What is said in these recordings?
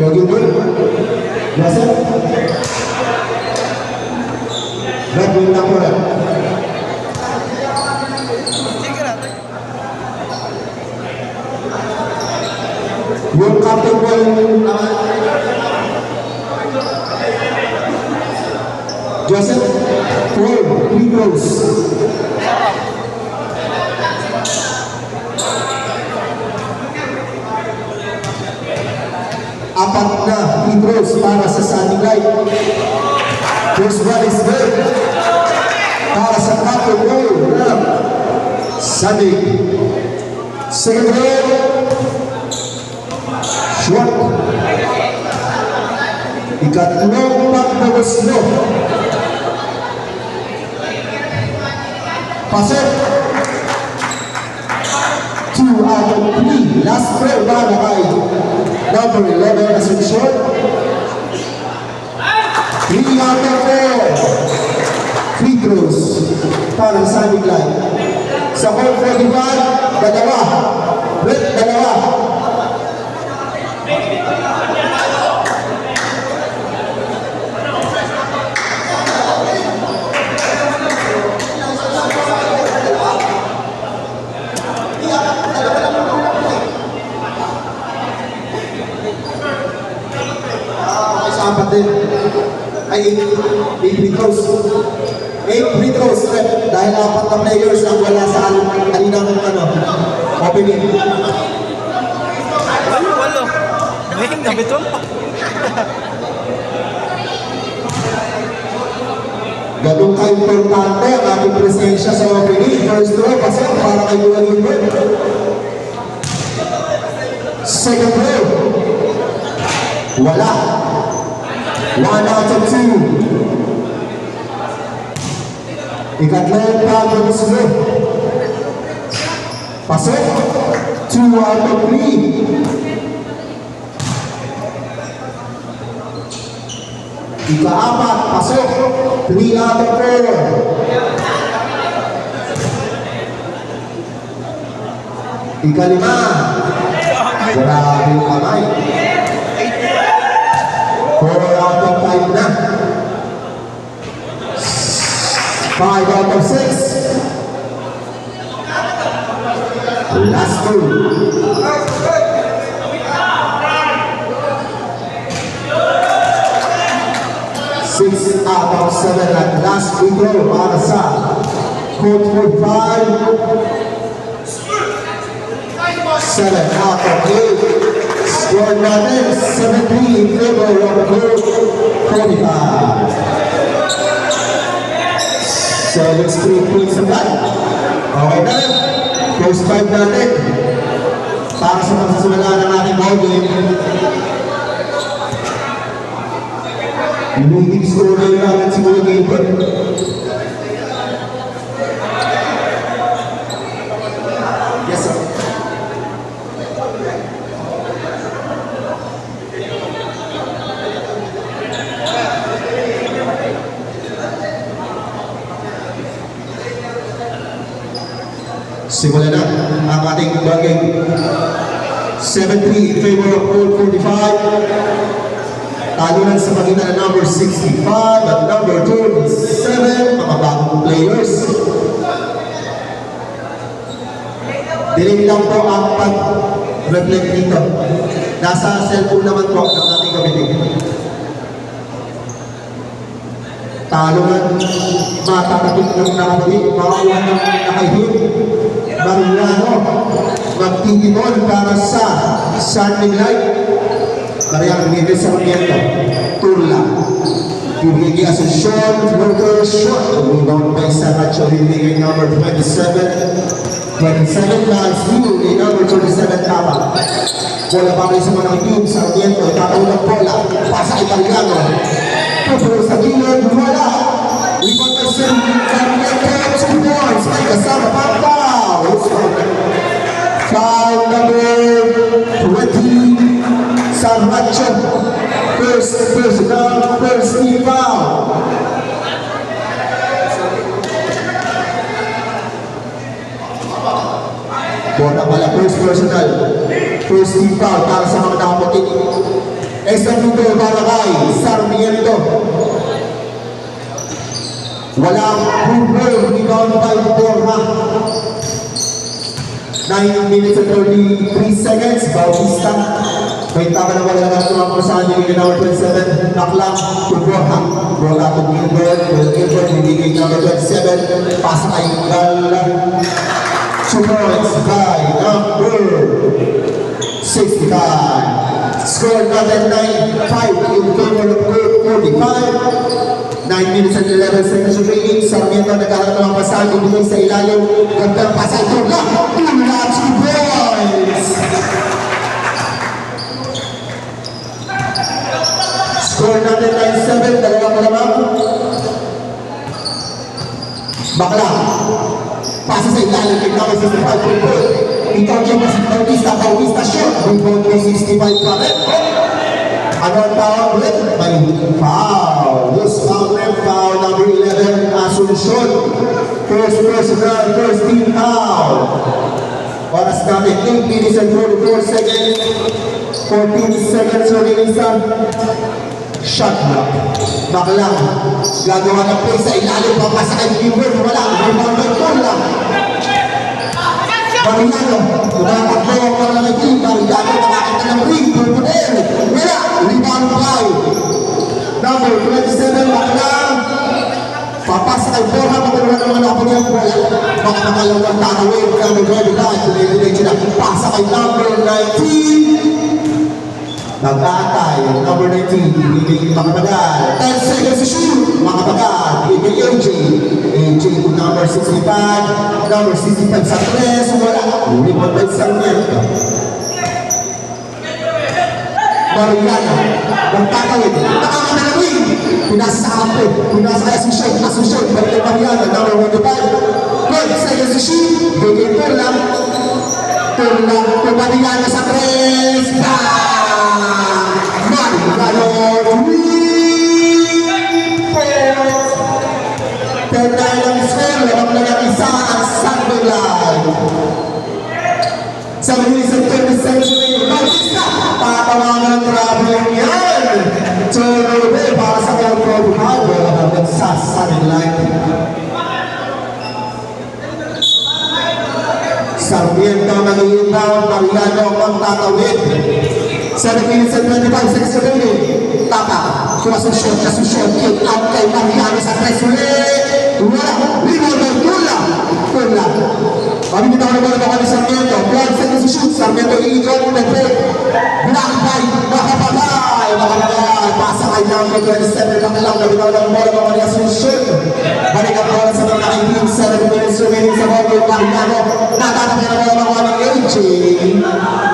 Jogging good. Joseph. Red wing number. Yung captain po yung Joseph. 4 free throws. Apat na free throws para sa Sunny Light. First one is good. Para sa captain goal ng Sunny. Second goal. Short. Ikatlong pagdabos mo. Pasok. 2 out of 3. Last throw para kay number 11 as in short. 3 out of 4. Free throws para sa Sunny Light. Sa court 45, dalawa. Red, dalawa. Ay 8 free throws. 8 free throws left dahil 4 na players ang wala sa kaninang opening. Walo. Nabito. Ganun ka-importante ang ating presensya sa opening. First row, pasok para kay Yuan Yunbert. Second row, wala. 1 out of 2. Ikatlong pagdabos mo. Pasok. 2 out of 3. Ika-apat, pasok. 3 out of 4. Ika-lima. Grabe yung kamay. 4 out of 5 na. 5 out of 6. Last 2. 6 out of 7 at last free throw para sa court 45. 7 out of 8. Score natin 73 in favor of court 45. So let's 3 points of that. Okay na. First 5 natin. Para sa magsasimula ng ating ball game. Yung leading scorer natin si Will Gilbert. Yes, sir. Simulan na ang ating bagay. 7-3 in favor of court 45. Talunan sa pagitan ng number 65 at number 27, mga bagong players. Dilim lang po ang pag-reflect dito. Nasa cellphone naman po ng ating committee. Talunan, matatapit ng nakapit, makakuha ng nakahit. Mariano, magtitipon para sa Sunny Light. Kariyang bigay sa Oriento, Turla. Bibigay as a short, worker short. Rebound by Saracho, bibigay number 27. 27 last view, ni number 27 Tama. Bola pa rin sa mga team sa Oriento, tatawag bola, pasa Italiano. Pupuro sa gilid, wala. Rebound by Saracho, 2 points, may kasama pa foul. Foul number 20. Saracho, first personal, first team foul. Bola pala, first personal, first team foul para sa mga nakaputi. Extra free throw para kay Sarmiento. Walang good rebound by Borja. 9 minutes and 33 seconds. Bautista. May tama na wala na tumang sa ating number 27. Naklang to Borja. Borja to Gilbert. Gilbert hindi number 27. Pasa kay Gal. 2 points by number 65. Score another 9-5 in favor of group 45. 9 minutes and 11 seconds remaining. Sarmiento nagkaroon ng pasahan. Ibigay sa ilalim. Gandang pasahan. Tula! Tula! 2 points! Score natin 9-7. Dalawang lamang. Bakla. Pasa sa ilalim. Ikaw ay 65. Ikaw yung si Bautista. Bautista shot. Rebound may 65 pa rin. Ano ang tawag ulit? May foul. Yes, foul number 11, Asuncion. First personal, first team foul. Oras natin, 8 minutes and 44 seconds. 14 seconds remaining sa shot clock. Baklang, gagawa ng play sa ilalim, papasa kay Gilbert. Wala, rebound by Cola. Mariano, tumatakbo ang mga team. Mariano, nakakita ng ring. Purpunel. Wala, rebound by number 27, Baklang. Papasa kay Borja, pagkaroon naman ako niya. Wala, baka makalawang takawin. Number 25, tuloy-tuloy sila. Pasa kay number 19. Nag-aatay, number 19, ibigay Makapagal. 10 seconds to shoot, Makapagal. Ibigay AJ. AJ to number 65. Number 65 sa 3. Wala. Rebound by Sarmiento. Mariano. Magtatawid. Nakakamalamin. Pinasa sa kampo. Pinasa kay Asuncion. Asuncion. Balik kay Mariano. Number 125. 12 seconds to shoot. Ibigay Turla. Turla. Mariano sa 3. Bang! Mariano, 3 points. 10-9 ang score. Labang lang ang isa ang Sunderland. 7 minutes and 30 seconds remaining. Bautista, tatawagan ng traveling yan. Turnover para sa Gilbert. Wala hanggang sa Sunderland. Sarmiento nag-inbound. Mariano magtatawid. 7 minutes and 25 seconds remaining. Tata, Asuncion, kick out kay Mariano sa 3 ulit. Wala, rebound by Turla. Turla. Pamimitaw na bola baka ni Sarmiento. 12 seconds to shoot. Sarmiento i-drop na break. Black by Makapagal. Makapagal. Pasa kay number 27. Makalang na bitaw ng bola baka ni Asuncion. Balik ang bola sa mga nakaibig. 7 minutes remaining sa bola. Mariano. Natatakay na bola baka ni AJ.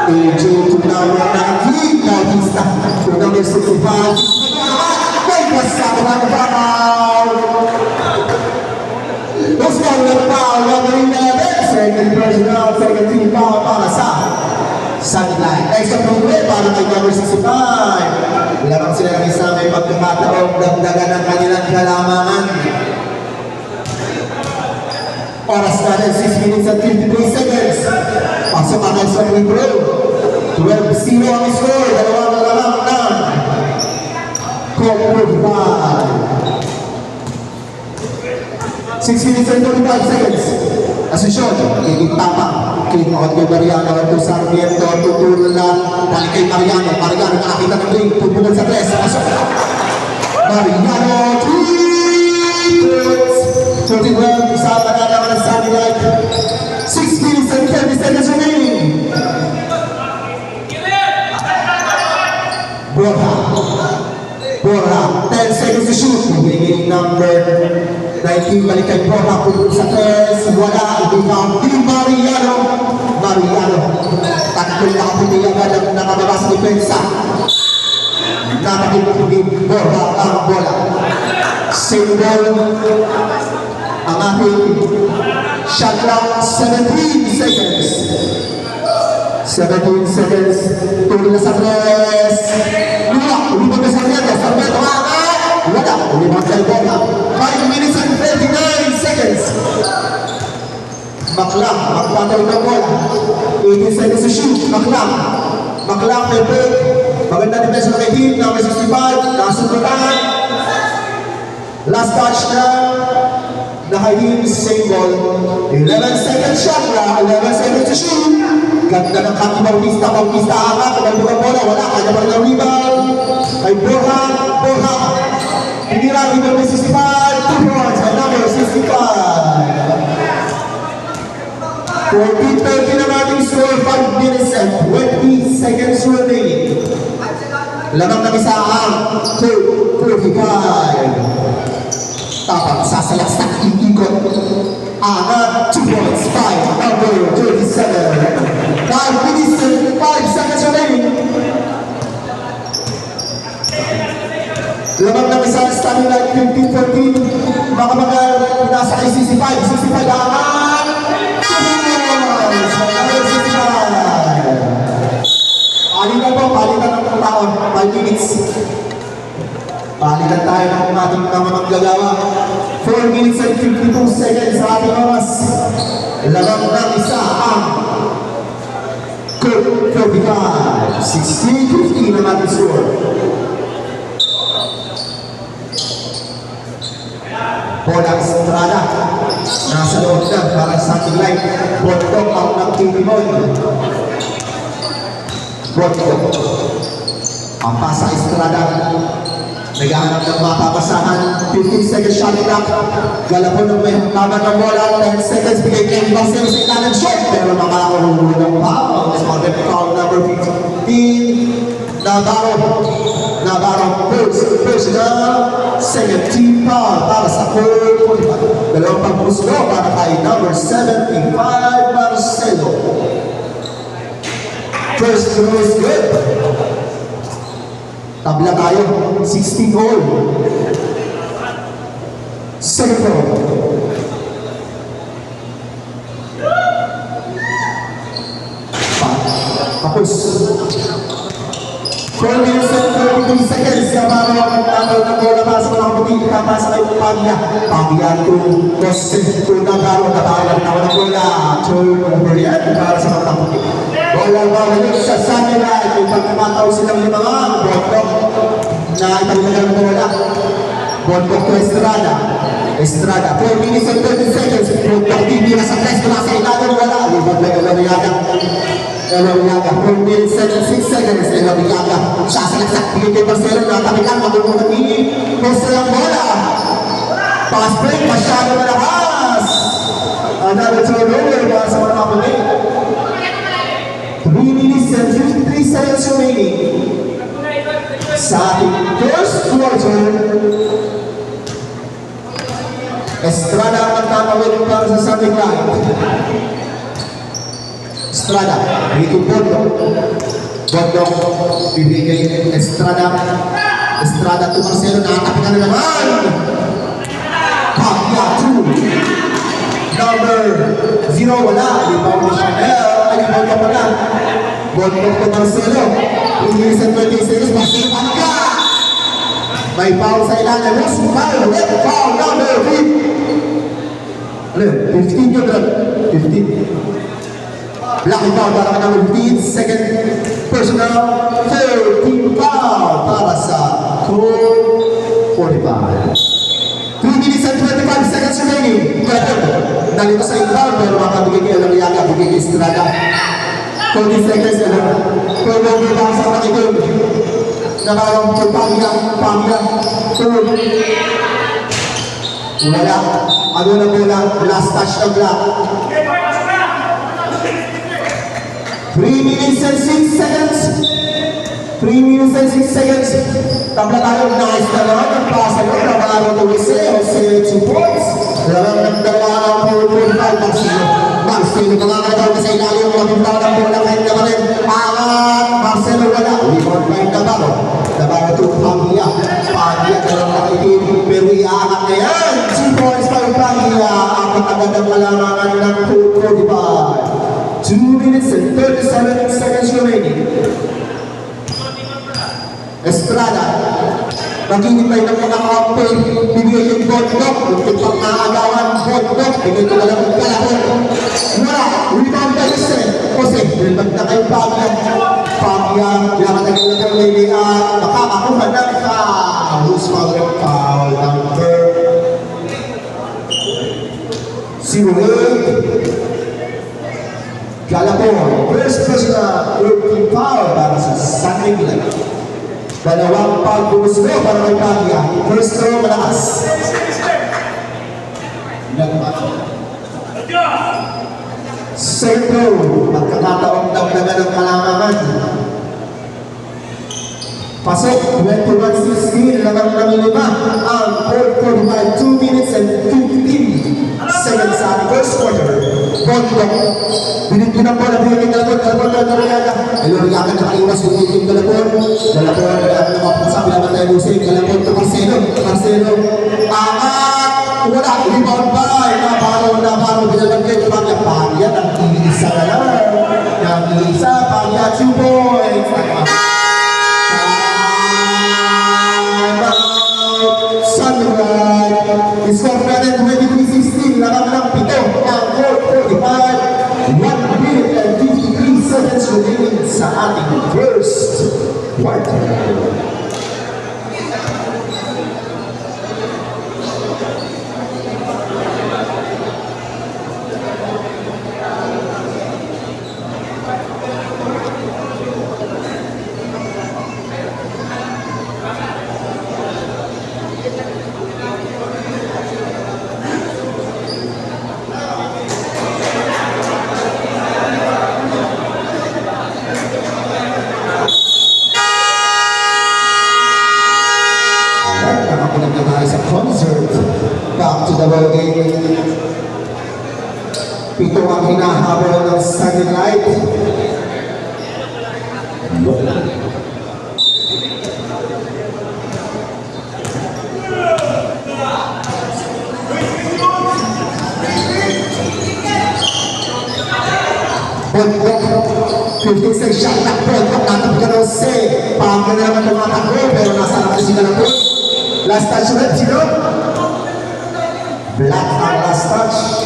AJ to number 19. Bautista to number 65. May pasama na foul. Oscar ng foul. Number 11. Second personal. Second team foul para sa Sunderland. Extra progress para kay number 65. Lamang sila ng isa may pagkakataong dagdagan ng kanilang kalamangan. Oras natin 6 minutes and 53 seconds. Pasok ang extra progress. 12-0 ang score. Dalawang lamang ng Court 5. 6 minutes and 45 seconds. Asuncion, itapang. Kick out kay Mariano. Ito Sarmiento. Tutulong lang. Balik kay Mariano. Mariano nakakita ng ring. Tubunan sa 3. Pasok. Mariano. 3 points. 31. Isa pa na naman ang Sunderland. 6 minutes and 30 seconds remaining. Borja, 10 seconds to shoot. Remaining number 19, balik kay Borja. Pulpul sa 3. Wala. Rebound kay Mariano. Takpil na kaputi agad ang nakababa sa depensa. Nakapipugin Borja ang bola. Same ball. Ang ating shot clock, 17 seconds. 17 seconds. Tuloy na sa 3. Wala. Ulibag na sa Sarmiento. Sarmiento angat. Wala. Ulibag kay Borja. 5 minutes and 39 seconds. Baklang. Magpataw ng bola. 18 seconds to shoot. Baklang. Baklang perfect. Maganda din tayo sa mga team. Number 65. Nasunutan. Last touch na. Naka-team. Same ball. 11 seconds shot na. 11 seconds to shoot. Ganda ng Kaki Bautista. Bautista angat. Nagbugang bola. Wala. Kanya pa rin ang rebound. Kay Borhan. Borhan. Pinira. Number 65. 2 points. By number 65. 14-13 ang ating score, 5 minutes and 20 seconds remaining. Lamang na isa ang 45. Tapang sasalaksak ikot. Angat 2 points, 5, number 37. 5 minutes and 5 seconds remaining. Lamang na isa ang starting line, 15-14. Mga nasa kay 65, 65 angat. Palitan po, palitan ng mga taon, 5 minutes. Palitan tayo ng ating mga maglagawa. 4 minutes and 52 seconds sa ating oras. Lamang ng isa ang Cook 45. 16-15 ang ating score. Bola Estrada. Nasa loob na para sa ating line. Bondok ang nagtitimoy. Bondok. Ang pasa Estrada. Naghahanap ng mga papasahan. 15 seconds shot clock. Galapon ng may hanggaman ng bola. 10 seconds bigay kay Basel sa ilalim shot. Pero makakaroon pa. Ang smart foul number 15. Navarro personal second team foul para sa 45. Dalawang pagpuslo para kay number 75 Marcelo. First throw is good. Tabla tayo, 16 all. Second throw. Tapos 4 minutes and 33 seconds. Navarro ang nagtataw ng bola para sa mga puti. Kapasa kay Paglia. Paglia to Joseph to Navarro. Natawag ng bola. Turnover yan para sa mga puti. Bola balik sa Sunderland. Yung pagkamataw silang limangan. Bondok na itawag ng bola. Bondok to Estrada. Estrada. 4 minutes and 30 seconds. Bondok TV na sa test. Wala sa ilalim wala. Libag na Eloriaga. 4 minutes and 6 seconds. Eloriaga. Sasalaksak. Bigay kay Marcelo. Natabikan. Magulungan ini. Posta ng bola. Pass break. Masyado malakas. Another turnover para sa mga kapatid. 3 minutes and 53 seconds remaining. Sa ating first quarter, Estrada ang magtatawid para sa starting line. Estrada, dito Bondok. Bondok, bibigay Estrada. Estrada to Marcelo, nakatapikan na naman. Paglia 2. Number 0, wala. Rebound ni Chanel. Ay, Bondok wala. Bondok to Marcelo. 3 minutes and 20 seconds. Marcelo Paglia. May foul sa ilalim. Red foul number 15 yun, 15. Black foul para ka number 15. Second personal. 13 foul para sa 45. 2 minutes and 25 seconds remaining. Nalito sa inbound pero makabigay kay Eloriaga, bigay kay Estrada. 20 seconds na lang. Turnover para sa kakitog. Nakarang Paglia. Wala. Ano na bola? Last touch ng Black. 3 minutes and 6 seconds. 3 minutes and 6 seconds. Tabla tayo. Nice na naman. Ang pasa nyo. Navarro to Wiseo. 2 points. Lamang nagdawa ng 4.5. Marcelo. Makakataw ka sa ilalim. Mabintaw ng bola. Kahit naman rin. Angat. Marcelo wala. 3.5 Navarro. Navarro to Paglia. Paglia. Dalawang nakitin. Pero iaangat na yan. 2 points para Paglia. Ang matagandang malamangan ng 45. 2 minutes and 37 seconds remaining. Estrada. Maghihintay ng mga kapel. Bigay yung Bondok. Yung pang naagawan Bondok. Bigay ko na lang yung kalahon. Wala. Rebound by Jose. Rebound na kay Paglia. Paglia Pagya, pinakatagal na po Lady at makakakuha ng foul. Who's foul? Foul number 08. Galapon, first personal team foul para sa San Miguel. Dalawang pag-umuslo para kay Pagya. First throw, malakas. Second throw, magkakataong dagdagan ng kalangaman. Pasok, 21-16, lagang namilima ang 4:45, 2 minutes and 15 seconds sa first quarter. Bondok, binigyan po na binigyan Galapon, Eloriaga nakaiwas, binigyan Galapon, mapasabi naman tayo Hussein, Galapon to Marcelo, angat, wala, rebound by, Navarro, binalagay, Pagya, nag-iisa na lang, Pagya, 2 points, Sunrise, score pa rin 23-16, laban ng 7 ang 4:45, 1 minute and 53 seconds remaining sa ating first quarter. Back to the ball game. 7 ang hinahabol ng Sunny Light. Bondok, 56 shot na Bondok, natapos ka ng C. Pagka na naman tumatakbo, pero nasa naman si Galapon. Last touch ulit, sino? Black ang last touch.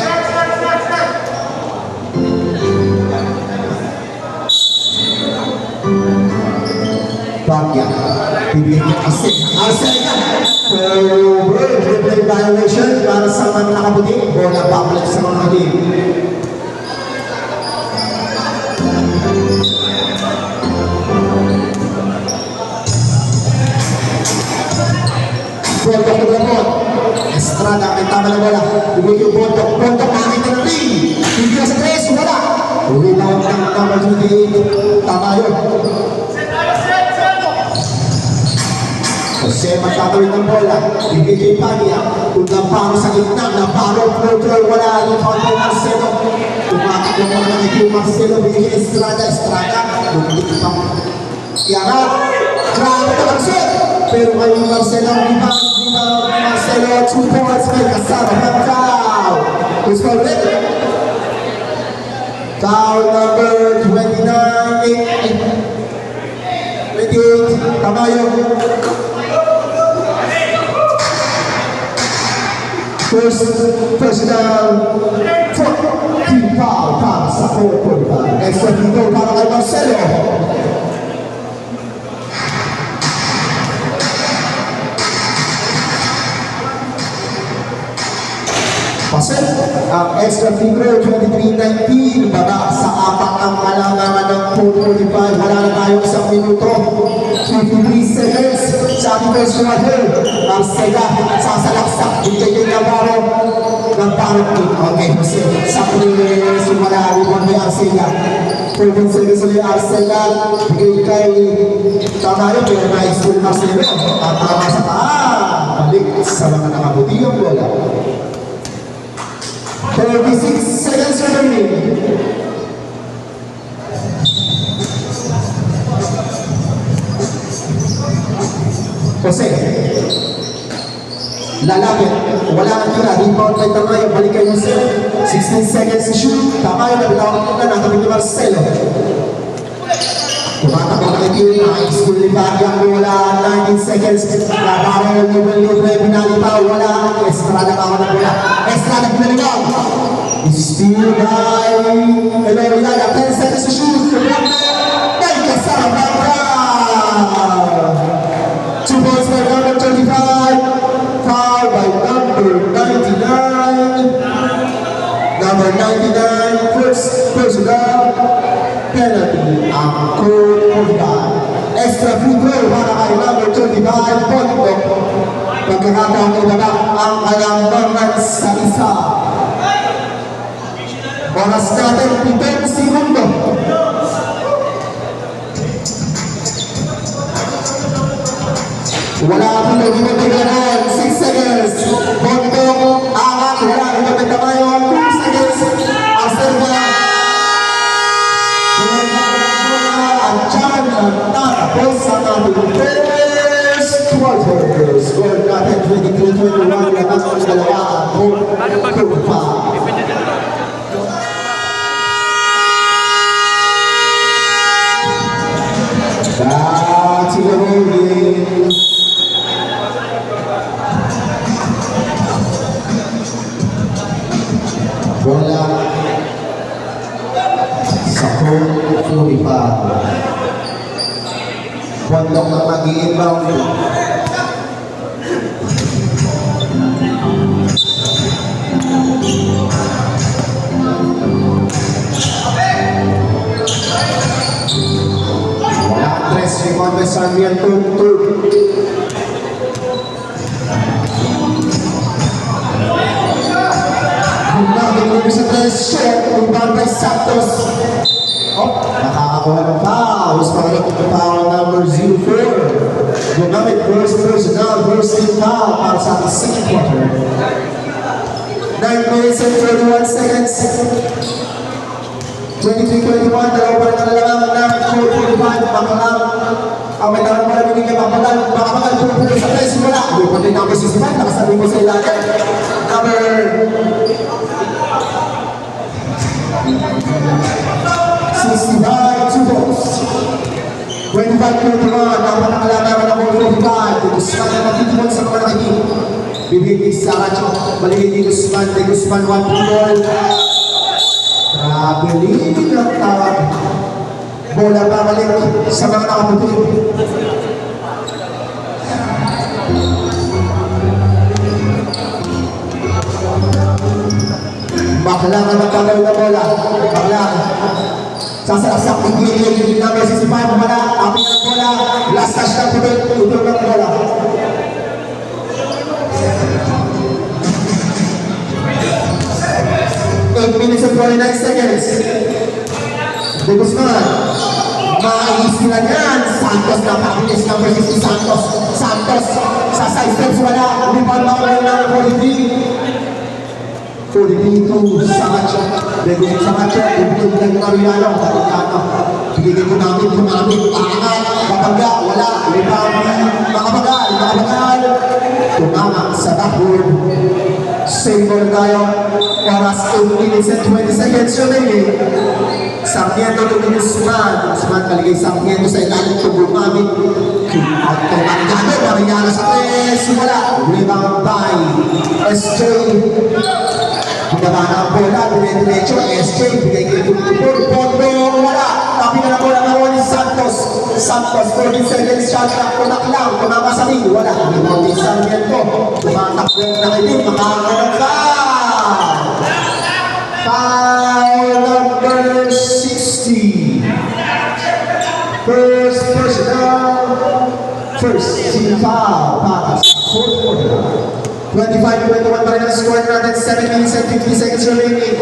Pagya, bibigyan Arcega. Replay violation para sa mga nakaputi. Bola babalik sa mga team. Bondok na Galapon. Estrada, may tama na bola. Bumigil Bondok nakakita ng ring. Bibigyan sa 3, wala. Rebound ng number 28. Tama yun. Jose magkakawin ng bola. Bibigay Pagya. Kung Navarro sa gitna, Navarro control, wala. Rebound ng Marcelo. Tumatak yung mga nakikita Marcelo. Bibigay Estrada. Bumigil pa. Iangat. Grabe na Marcelo. Pero kayo Marcelo, rebound Marcelo, 2 points, may kasama ng foul. Who's foul ulit? Foul number 28. Tama yun. First down, team foul para sa 4:45. Next one, dito para kay Marcelo. Pasok ang extra free throw 23-19, baba sa 4 ang kalangan ng 4:45. Wala na tayo 1 minuto, 53 seconds sa ating first quarter. Arcega sasalaksak, bigay kay Navarro ng parking. Okay, kasi sa simula rebound ni Arcega. 14 seconds ulit Arcega, bigay kay tama yun, pero na-school Marcelo at tama sa balik sa mga nakabuti ang bola. 36 seconds remaining. Jose, lalapit, wala kang tira, rebound by Tamayo, balik kay Jose, 16 seconds to shoot, Tamayo na bitawang na natabing ni Marcelo. Tumatakbo na kayo, naka-school ni Pagya, wala, 19 seconds, Navarro, libre, pinalitaw, wala, Estrada ka na wala, Estrada pinalitaw. Still by Eloriaga, 10 seconds to shoot, may Salamanca. 2 points by number 25. Foul by number 99. Number 99, first personal penalty ang Kurban. Extra free throw para kay number 25, Pondok. Pagkakataong ibaba ang kalambangan sa isa. Oras natin, 7 segundo. Wala akong nagmamagalan, 6 seconds. Pondok, angat, wala akong nagmamagalan, 2 seconds. Aserva. At dyan ang tatapos sa ating first quarter. Score natin 23-21, lakas ang dalawa ang Kurba. Back to the rolling. Bola sa Kurba. Pondok ang mag-i-inbound. Wala ang 3 rebound by Sarmiento. Naging sa 3 shot, rebound by Santos. Nakakakuha ng foul. Pagkalit ng foul number 04. Gumamit first personal, first team foul para sa ating second quarter. 9 minutes and 31 seconds. 23-21, dalawa pa rin ang nalaman ng 4-45. Makalang, ang may darang pa rin binigyan makalang, puro-puro sa press. Wala. May pati number 65, nakasabi mo sa ilalim. Number 65, 2 points. 25-21, napakalaman ng 4-45. Guzman na magtitipon sa mga nakikin. Bibigay sa Racho, maligid ni Guzman, 1 ball. Grabe rin ang tawag. Bola pabalik sa mga nakaputin. Baklang ang magkakaroon na bola. Baklang. Sasalaksak ng gilid. Number 65. Mamala. Amin ang bola. Last touch ng putin. Utol ng bola. Minutes and 49 seconds. De Guzman. Mais nila yan. Santos na pakilis. Number 60. Santos. Sa side steps wala. Rebound back ng number 43. 42 Samacho. Bigyan Samacho. Bigyan ng Mariano. Bigyan ko namin. Angat. Kapaga. Wala. Rebound. Makabagal. Tumama sa backboard. Same ball tayo. Oras 8 minutes and 20 seconds remaining. Sarmiento to Guzman. Guzman kaligay Sarmiento sa ilalim to gumamit. At tumanggabi. Mariano sa 3. Wala. Rebound by SJ. Bumaba na ang bola. Diretso. SJ. Bigay kay Pondo. Wala. Tapi na bola na ni Santos. 14 seconds shot clock. Tumaklang. Tumama sa ring. Wala. Rebound ni Sarmiento. Tumatakbo na kayo. Makakaroon ka. Foul number 60. First personal. First team foul para sa fourth quarter. 25-21 pa rin ang score natin. 7 minutes and 50 seconds remaining.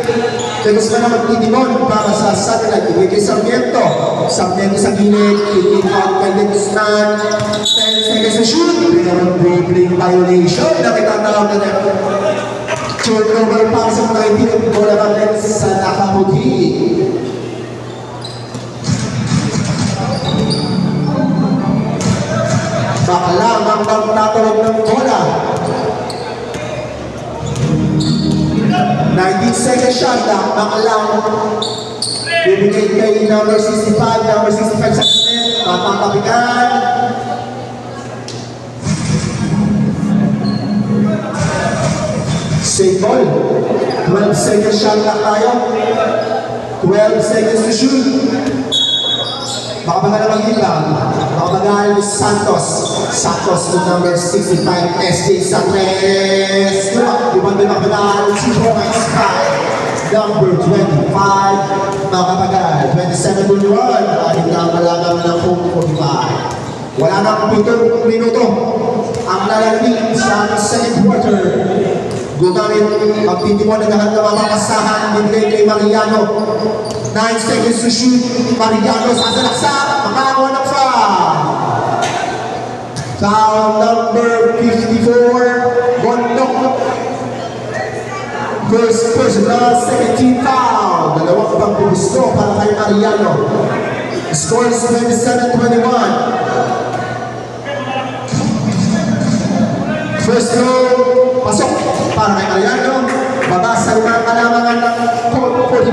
Tapos na naman itimon para sa satellite. Ibigay kay Sarmiento. Sarmiento sa gilid. In-out kay Guzman. 10 seconds to shoot. Bigyan ng dribbling violation. Nakitatawa na na. Turnover para sa mga kaibigan. Bola natin sa nakaputi. Baklang ang magtatawag ng bola. 19 seconds shot lang. Baklang. Bibigay kay number 65. Number 65 sa kinet. Papatapikan. Save ball. 12 seconds shot lang tayo. 12 seconds to shoot. Makabagal ang mag-ibang. Makabagal ni Santos. Santos to number 65, SJ Sanres. Ibang din makabagal si Horace Kai. Number 25, makabagal. 27 to run. Dahil na malagang ng 45. Wala nang 7 minuto. Ang lalaging sa second quarter. Gumamit ang titimo na lahat ng mapakasahan binigay kay Mariano. 9 seconds to shoot. Mariano sa salaksa. Makakakuha ng foul. Foul number 54. Bondok. First personal, second team foul. Dalawang pagpupusto para kay Mariano. Score is 27-21. First throw, pasok para kay Mariano. Babasa ng mga kalamangan ng 45.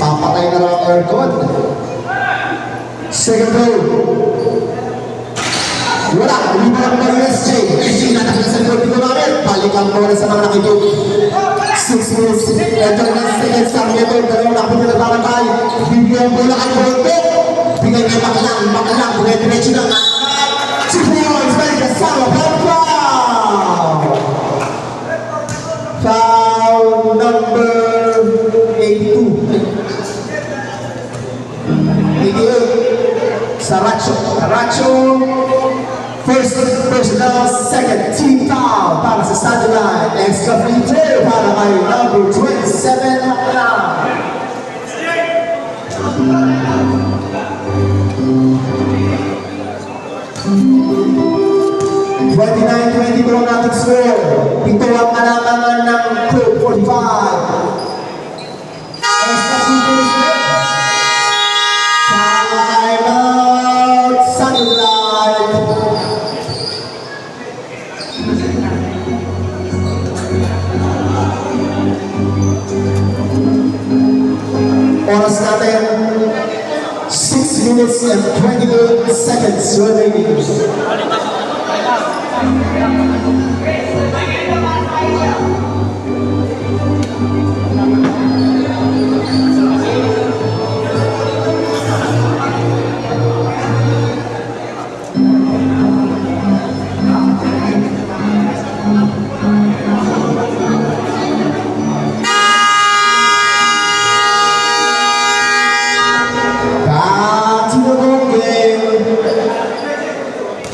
Papatay na lang ang aircon. Second throw. Wala, hindi mo lang ng USJ. SJ natak na sa likod dito namin. Balikan mo na sa mga nakikip. 6 minutes and 29 seconds ang ito. Dalawang nakapit na barangay. Bibigyan mo na kay Bolte. Bigay niya makalang. Dire-diretso na. 2 points, very kasama. Foul number 82. 88. Saracho. First personal, second team foul para sa sideline. Extra free throw para kay number 27 Makalang. 29-22 ang ating score. Ito ang kalamangan ng Club 45. Extra free throw sa timeout, sideline. Oras natin, 6 minutes and 28 seconds remaining.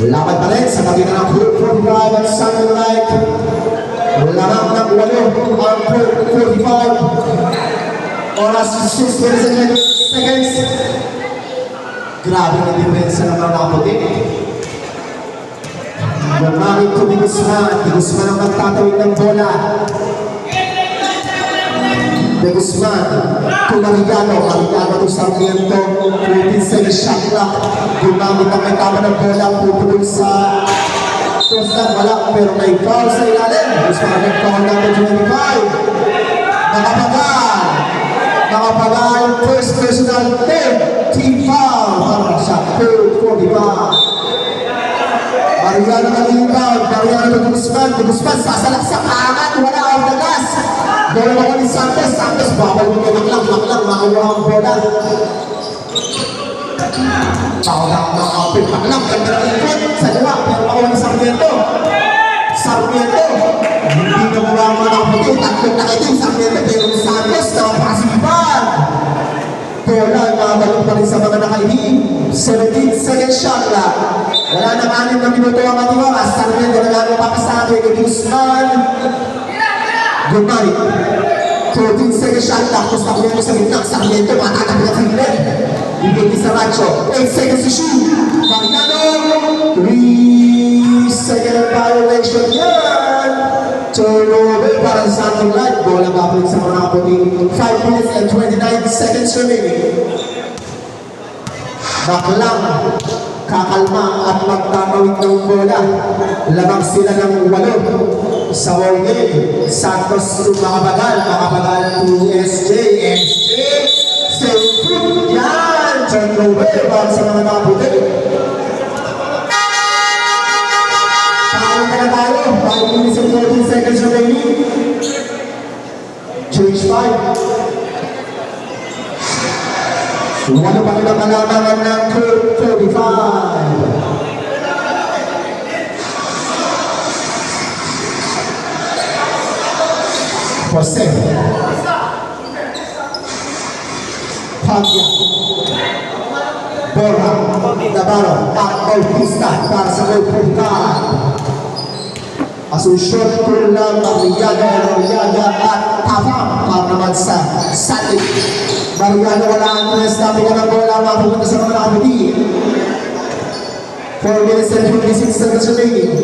Laban pa rin sa kabila ng Club 45 at Sunlight. Lamang ng 8 ang Club 45. Oras 6 minutes and 20 seconds. Grabe ang diferensya ng mga nakaputi. Gumamit ko ni Guzman. Ni Guzman ang magtatawid ng bola. De Guzman, kung Mariano to Sarmiento, 15 seconds shot clock. Gumamit ang may tama ng bola, pupulong sa Tostan, wala, pero may foul sa ilalim. Guzman ang foul number 25. Nakapagal, first personal team foul para sa third 45. Mariano nalilibag, Mariano de Guzman sasalaksak, aangat, wala off the gas. Bola ako ni Santos, bawal mo maklang, makuha ang bola. Bawal ako makapit, maklang, ganda ng ikot, sa liwa, pero ako ni Sarmiento, hindi na mula makaputi, tatlong nakitin, Sarmiento, pero ni Santos, nakapasipan. Bola, nakabalong pa rin sa mga nakaihing, 17 second shot lang. Wala na 6 na minuto ang ating oras, Sarmiento na lang mapapasabi kay Guzman. Gumay, 14 second shot lang, tapos nakuha mo sa gitna, Sarmiento, matatap na tingin. Ibig ni Saracho, 8 seconds to shoot. Mariano, 3 second violation yan. Turnover para sa ating light. Bola kapit sa mga nakaputing 5 minutes and 29 seconds remaining. Baklang, kakalma at magtatawid ng bola. Lamang sila ng 8 sa ball game. Santos makabagal to SJ. Save fruit yan. Turnover para sa mga nakaputing. Paano na tayo? 5 minutes and 14 seconds remaining. Change 5. Walo pa rin ang kalamangan ng curve 45. Jose Pagya Borja Navarro at Bautista para sa goal 45. Asunsyon ko lang Mariano at Tafam para naman sa Salit. Mariano wala ang tres na ng bola mapupunta sa mga nakapiti. 4 minutes and 26 seconds remaining.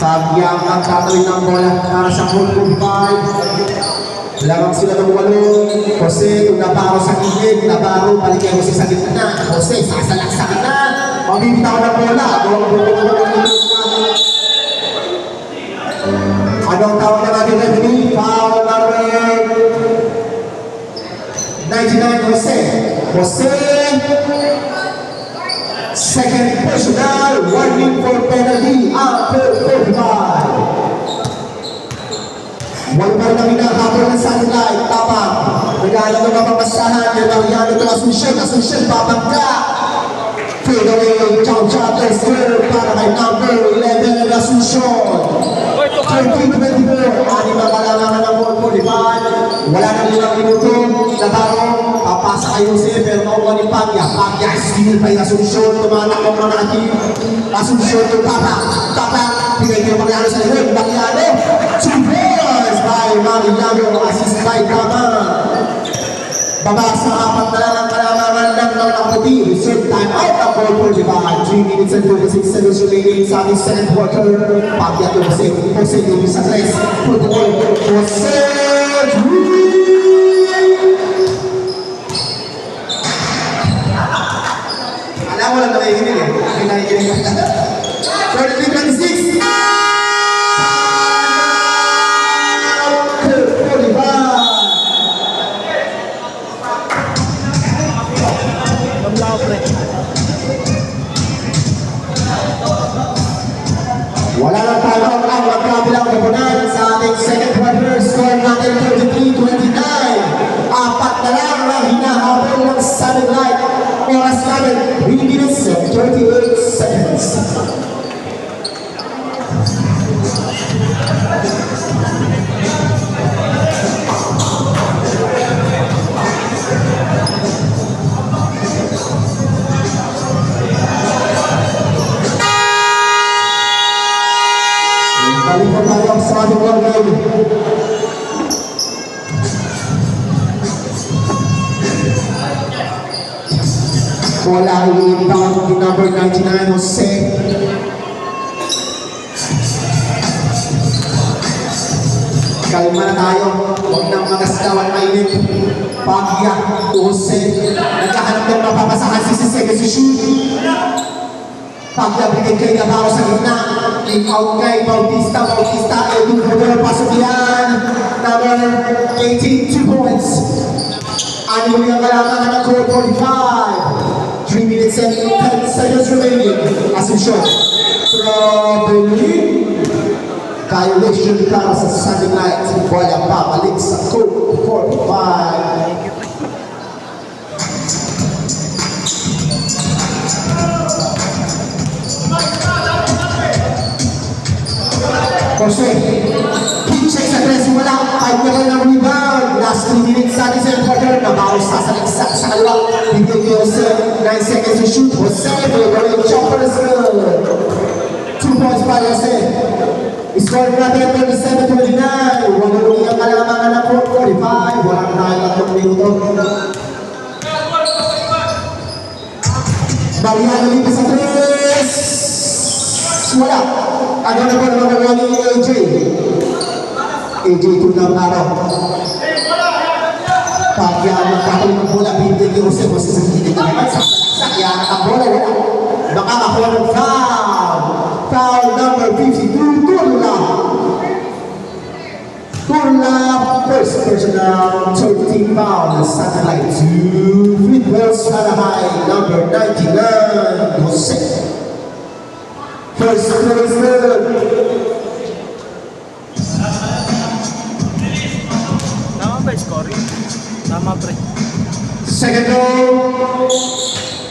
Pagya ang tatawin ng bola para sa goal 45. Lamang sila ng 8. Jose, yung Navarro sa gilid. Navarro, balik kay Jose sa gitna. Jose, sasalak sa gitna. Mabibitaw ng bola. Anong tawag na natin referee? Foul number 99, Jose. Jose, second personal, warning for penalty after 45. Wala pa rin kami nakakapon ng sunlight, tapang. Nagana ng mapamasahan, kay Mariano ito, Asunsyon, babangga. Fade away, chow-chow, let's go, para kay number 11, Asunsyon. 13-24, anim ang kalamangan ng 145. Wala nang 5 minuto, Navarro, papasa kay Jose, pero makuha ni Pagya. Pagya, steal pa yung Asunsyon, tumatakong mga natin. Asunsyon, yung tapang, bigay ko yung Mariano sa likod, Mariano, 2 points by Mariano, assist by Tama. Baba sa apat na lang ang kalamangan ng nakaputi. Reserve time out ng 4:45. 3 minutes and 26 seconds remaining sa ating second quarter. Pagya to Jose Davis sa 3. Protocol, Jose alam mo lang na nakikinig eh. Nakikinig ka. 43-26. Wala lang tayo ang magkabilang kapunan sa ating second quarter. Score natin 33-29. Apat na lang ang hinahabol ng Sunlight. Oras natin 3 minutes and 38 seconds. Balik po tayo sa ating ball game. Bola i-inbound ni number 99, Jose. Kalma na tayo. Huwag nang magaskawan mainit. Pagya, Jose. Nagkahanap ng mapapasahan si Sisege si shoot. Pagya bigay kay Navarro sa gitna. In-out kay Bautista, Edwin Cordero, pasok yan. Number 18, 2 points. Ano mo yung kalamangan ng goal 45. 3 minutes and 10 seconds remaining. Asunsyon. Troubling. Violation para sa Sunday night. Bola babalik sa goal 45. Jose, check sa 3, wala. 5 na lang ng rebound. Last 3 minutes sa ating second quarter. Nabawas sa kaliwa. Bigyan ni Jose, 9 seconds to shoot. Jose, favorite chopper is good. 2 points by Jose. Score natin 37-29. Wala nung iyang kalamangan ng 45. Wala na tayo 3 minuto. Mariano lipas sa 3. Wala. Ano na po naman nagawa ni AJ? AJ ito na araw. Pagya magkakaroon ng bola, pindig ni Jose sa hindi na naman. Sakyan ang bola, wala. Makakakuha ng foul. Foul number 52, Turla. Turla, first personal, 13 foul. Satellite 2, free throws para high, number 99, Jose. First throw is good. Tama ba scoring? Tama pre. Second throw.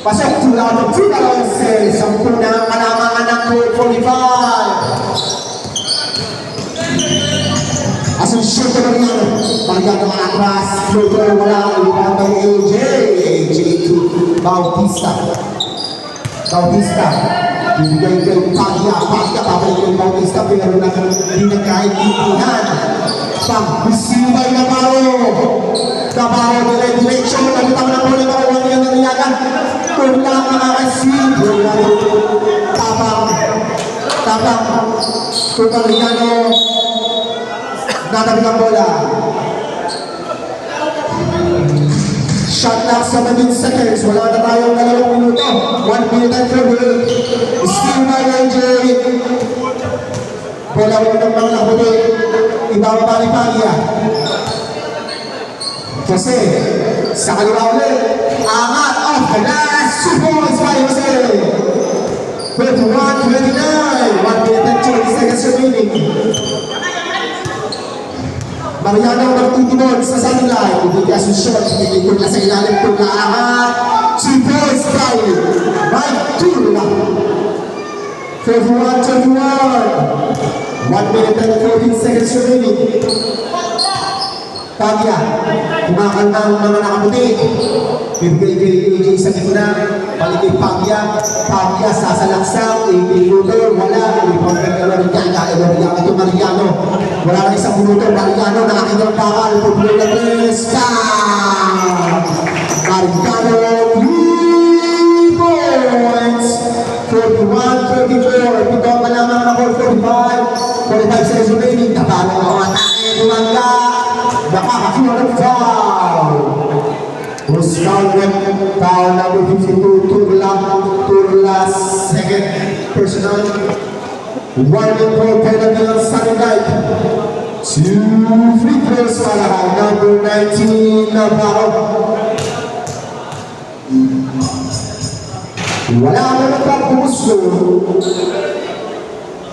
Pasok, 2 out of 2 na Roses. 10 na kalamangan ng code 45. Asunsyon ko naman yan. Pagyan ng atras. Floater, wala. Ilipan ng AJ. AJ to Bautista. Bautista. Bibigay kay Pagya. Pagya, papalik kay Bautista. Pero hindi na kahit ipunan. Pag-bisibay na Baro. Kabaro, dire-diretso. Nagtama na po na Baro. Wala yan nariyagan. Kung lang makakasin. Tapang. Tutariano. Natabi ng bola. Shot clock 17 seconds. Wala na tayong 2 minuto. 1 minute and 48. Steal by AJ. Bola mo ng mga nakuti. Ibaba ni Pagya. Jose. Sa kaliwa ulit. Angat off the last 2 points by Jose. 21-29. 1 minute and 20 seconds remaining. Mariano magtutibon sa sideline. Ibigay Asunsyon. Ibigay na sa ilalim ko na angat. 2 points by Mike Turla. 31-21. 1 minute and 14 seconds remaining. Pagya. Kumakanta ang mga nakaputi. Bibigay kay AJ sa gitna. Balik kay Pagya. Pagya sasalaksak. AJ Luto. Wala. Ibang Mariano. Ito Mariano. Wala na isang minuto. Mariano nakakita ng bakal. Pagbulo na 3. Mariano. 3 points. 41-34. Ito ang malamang na 45 seconds remaining. Kapalo ang atake. Bumangga. Nakakakuha ng foul. Was foul with foul number 52. Turla second personal. 1 minute penalty on Sunday night. 2 free throws para number 19 Navarro. Wala mo na pagpuso.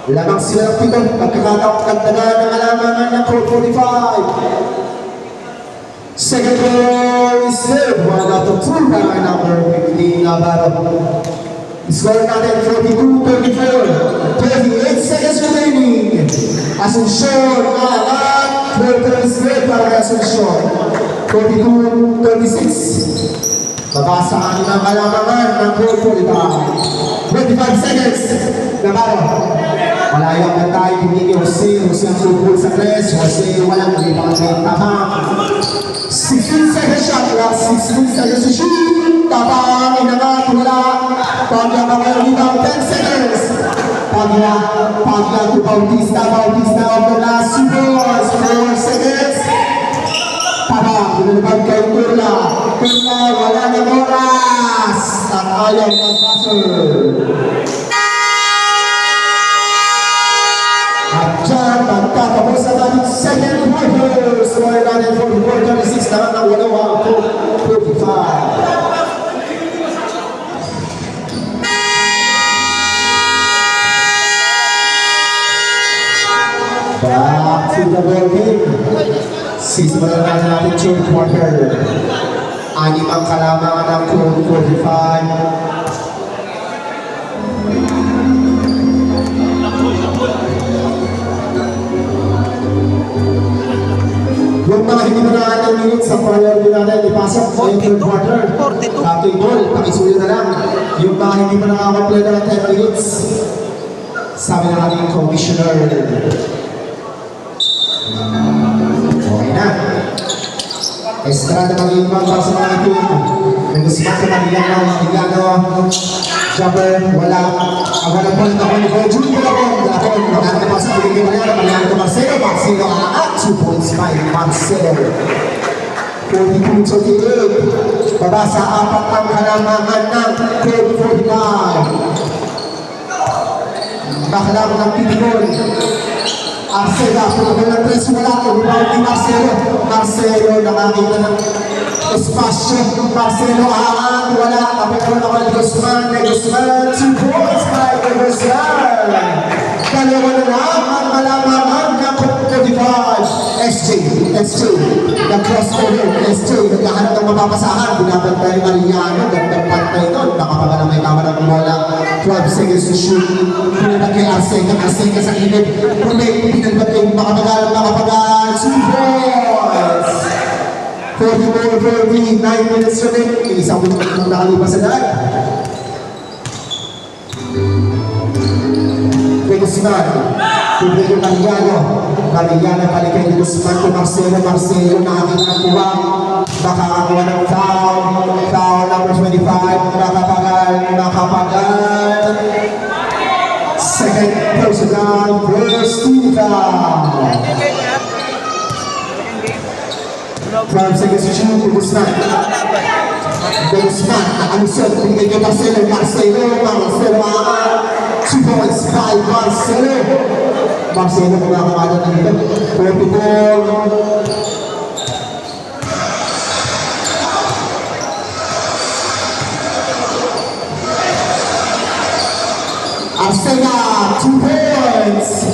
Lamang sila ng pitong pagkakataong kagdagan ng alamangan ng 45. Second ball is served. 1 out of 2 para number 15 Navarro. Score natin 42-34. 38 seconds remaining. Asunsyon, angat. 12 is good para kay Asunsyon. 42-36. Babasa ang ng kalamangan ng 45. 25 seconds. Navarro. Malayang na tayo, hindi ni Jose. Jose ang sumul sa press. Jose walang ibang tama. 16 seconds shot clock. 16 seconds to shoot. Tama, inangat, wala. Pagya mga rebound, 10 seconds. Pagya to Bautista. Bautista of the last 2 balls. 4 seconds. Tama, pinalabag kay Turla. Turla, wala na oras. At ayaw ng passer. At dyan, magtatapos ang ating second quarter. Score natin 44-36 naman ng 1-1-45. Back to the ball game. Sisimulan natin ating third quarter. 6 ang kalamangan ng 45. Yung mga hindi mo na ng minutes sa priority natin, ipasok sa yung third quarter. Captain Ball, pakisulit na lang. Yung mga hindi mo nakakaplay na ng 10 minutes, sabi na natin yung commissioner. Okay na. Extra na magiging para sa mga ito. Nag-usmat sa Mariano. Jumper, wala. Ang walang point ako ni Boy Junior ako. Maganda pa sa piligin Mariano. Mariano to Marcelo. Marcelo at 2 points by Marcelo. 42-38. Baba sa 4 ang kalamangan ng 45. Baklang ng Pitigol. Arcela, pumabal ng 3, wala ko. Rebound ni Marcelo. Marcelo, nakakita ng espasyo. Marcelo, wala. Kapag ako ni Guzman. 2 points by Guzman. Dalawa na lang ang kalamangan ng 45. SJ. SJ, nag-crossover, SJ, naghahanap ng mapapasahan, binabantay Mariano, gandang pantay doon, nakapagana may tama ng bola, 12 seconds to shoot, pinagbat kay Arcega, Arcega sa gilid, pinagbat kay makapagal, 2 points! 44-40, 9 minutes remaining, isang minute na nakalipas sa daan. Guzman, Pedro Mariano, balik kay Guzman kay Marcelo, nakakinakuha, makakakuha ng foul number 25, nakapagal, second personal, first team foul. 12 seconds to shoot, Guzman, nakalusot, binigay kay Marcelo, 2 points by Marcelo kumakakada ng ito. 44. Arcega, 2 points.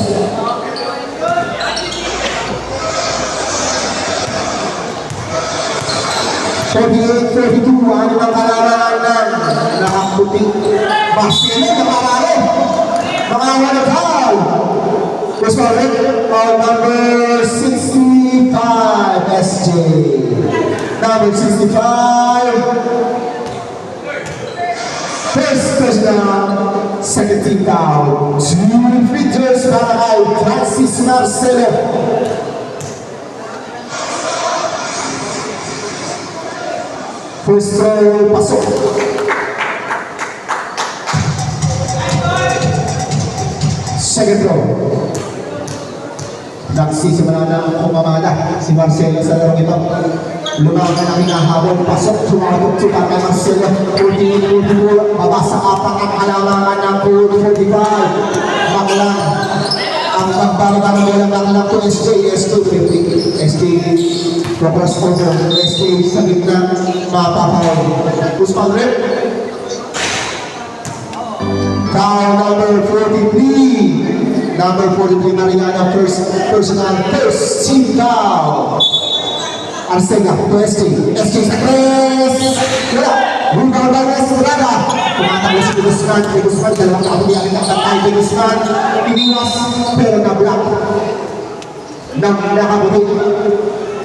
$48-42, ano ang kalarangan ng nakaputing Marcelo, nakararo. Mga one foul. Was correct. Foul number 65, SJ. Number 65. First touchdown, second team foul. 2 free throws para kay Francis Marcelo. First throw, pasok. Second row. Nagsisimula na kumamada si Marcelo sa larong ito. Lumaban ang hinahabol. Pasok, tumatok para kay Marcelo. 14-14. Babasa apat ang halamangan ng 45. Baklang. Ang magbarabang bola baklang to SJ. SJ. Progress over. SJ sa gitna. Mapapawag. Usman Rip. Foul number 43. Number 43, Mariano, first team foul. Arcega, to SJ. SJ sa press. Wala. Rebound by Estrada. Tumatakbo si Guzman. Guzman, dalawang kapulihan ang tatay kay Guzman. Iniwas, pero na-block. Nakabuti.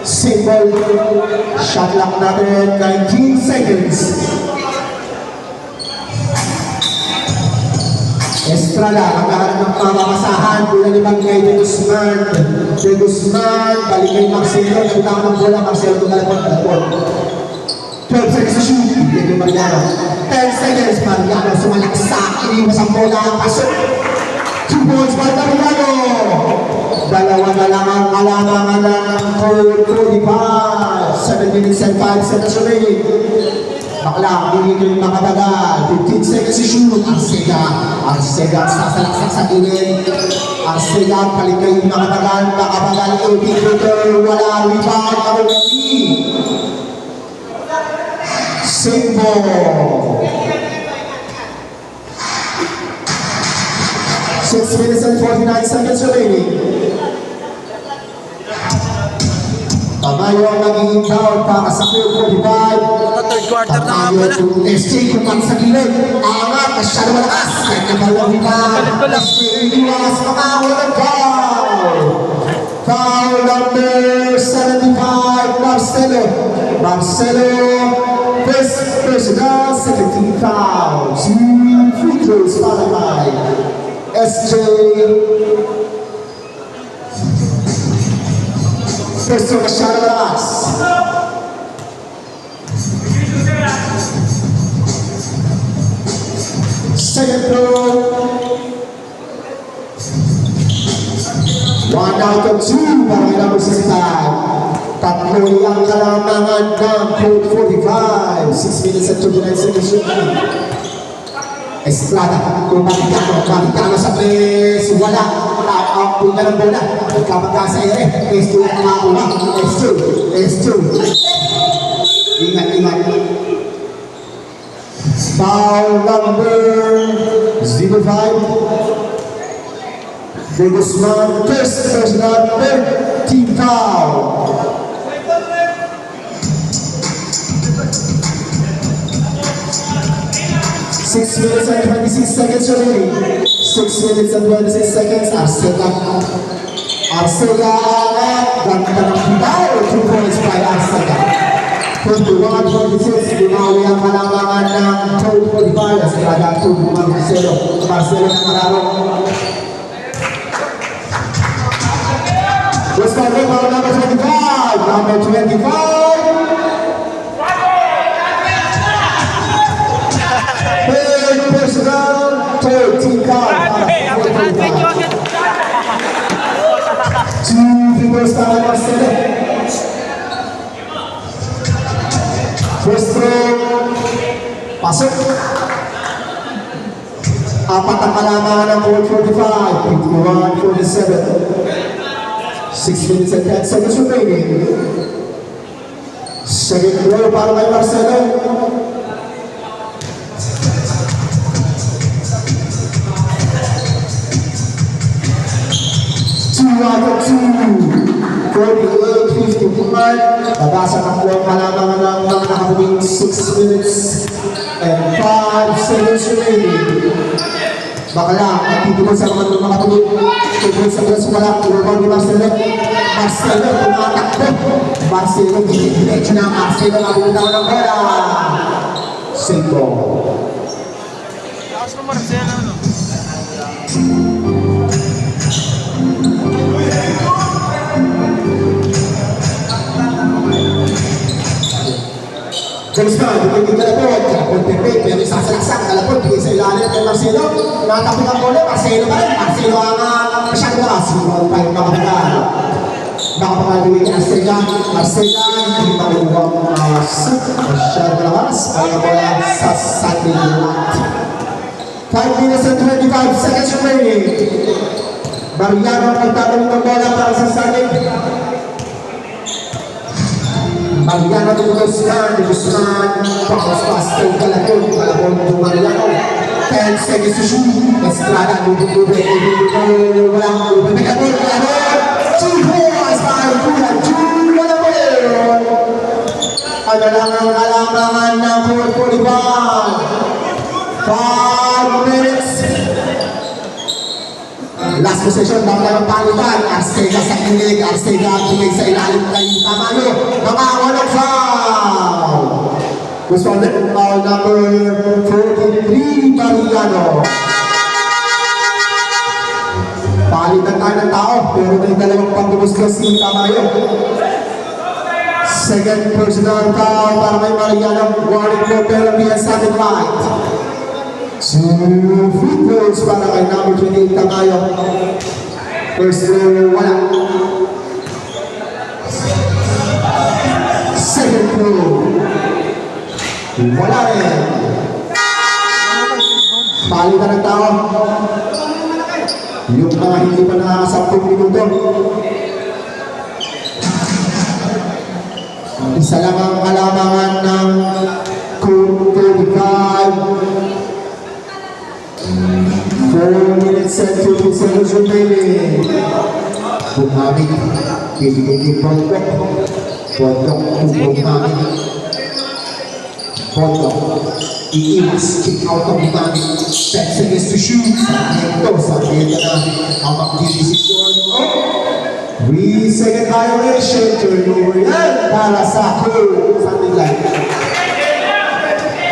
Simple. Shot clock natin, 19 seconds. Estrada, ang lahat ng pamamasahan, pinalibang kay De Guzman. De Guzman, balik kay Marcelo, nagtama ng bola, Marcelo tumalapag ng bola. 12 seconds to shoot, Pedro Mariano. 10 seconds, Mariano, sumalaksa, iniwas ang bola, pasok. 2 points by Mariano. Dalawa na lang ang kalamangan ng 45. 7 minutes and 5 seconds remaining. Bakla, hindi ko yung makatagal. 15 seconds to shoot. Arcega, sasalaksak sa gilid. Arcega, balik kayo yung makatagal. Nakabagal, 18 meter. Wala, rebound, Arugani. Simbo. 6 minutes and 49 seconds remaining. Tamayo ang naging foul para sa 45. Third quarter na nga pala. SJ kumat sa gilid. Aangat, masyado malakas. Kanya balong pa. SJ iwas, makawalan foul. Foul number 75, Marcelo. First personal, second team foul. 2 free throws para kay SJ. First throw, masyado malakas. Second throw. 1 out of 2 para kay number 65. Tatlo yung kalamangan ng code 45. 6 minutes and 29 seconds remaining. Estrada, Kumakitano sa press. Wala. Punta ng bola. Kapag sa ere. S2 ang makakuha. S2. Ingat. Foul number 05. De Guzman, first personal, third team foul. 6 minutes and 26 seconds remaining. 6 minutes and 26 seconds. Arcega. Ganda ng bitaw. 2 points by Arcega. 21-46. Bumawi ang kalamangan ng 12-45. Arcega 2. Marcelo. Marcelo ng Mararo. West Palm rebound number 25. Number 25. Personal, third team foul. Two people started Marcelo. First throw, pasok. Apat ang kalamangan ng 4:45, 51-47. 6 minutes and 10 seconds remaining. Second throw para kay Marcelo. 48-51. Nabasa ng buong kalamangan ng mga nakabubing 6 minutes and 5 seconds remaining. Bakala, nagtitipon sa mga nakabubing 2 points sa braso pala. Rebound ni Marcelo. Marcelo, tumatakbo. Marcelo, diretso na. Marcelo, nabulitaw ng bola. Save ball. Lakas ng Marcelo, no? Guzman, bigay kalapot, kalapot pepe, pero isasalaksak, kalapot, bigay sa ilalim kay Marcelo. Natapin ang bola, Marcelo pa rin. Marcelo ang masyadong lakas. Hindi pa yung makapagal. Nakapagawin ni Arcega. Arcega, hindi makuha ang masyadong lakas. Kaya bola sa Saturday night. 5 minutes and 25 seconds remaining. Mariano ang nagtatanong ng bola para sa Saturday. Mariano de Guzman, papas kay Kalapon to Mariano. 10 seconds to shoot. Estrada, lubog-lubog, walang lubog. Kalapon, 2 points by Kuya June Kalapon. Ano lang ang kalamangan ng 4:45. 5 minutes. Last possession, bakla ng palitan. Arcega sa kilig. Arcega ang kilig sa ilalim kay Tamayo. Mga walang foul. Gusto ulit foul number 43, Mariano. Palitan tayo ng tao, pero may dalawang pagbubuskos si Tamayo. Second personal foul para kay Mariano. Warning for penalty and starting right. 2 free throws para kay number 28 Tamayo. First throw, wala. Second throw, wala rin. Palitan ng tao. Yung mga hindi pa nakakasampung minuto. Isa lang ang kalamangan ng 45. 4 minutes and 50 seconds remaining. Bumamig, bibigay ni Pondok. Pondok, bumamig. Pondok, iiwas, kick out of bumamig. 10 seconds to shoot. Ito, sabihin na ang magdidesisyon. 3-second violation. Turnover yan para sa Crew. Something like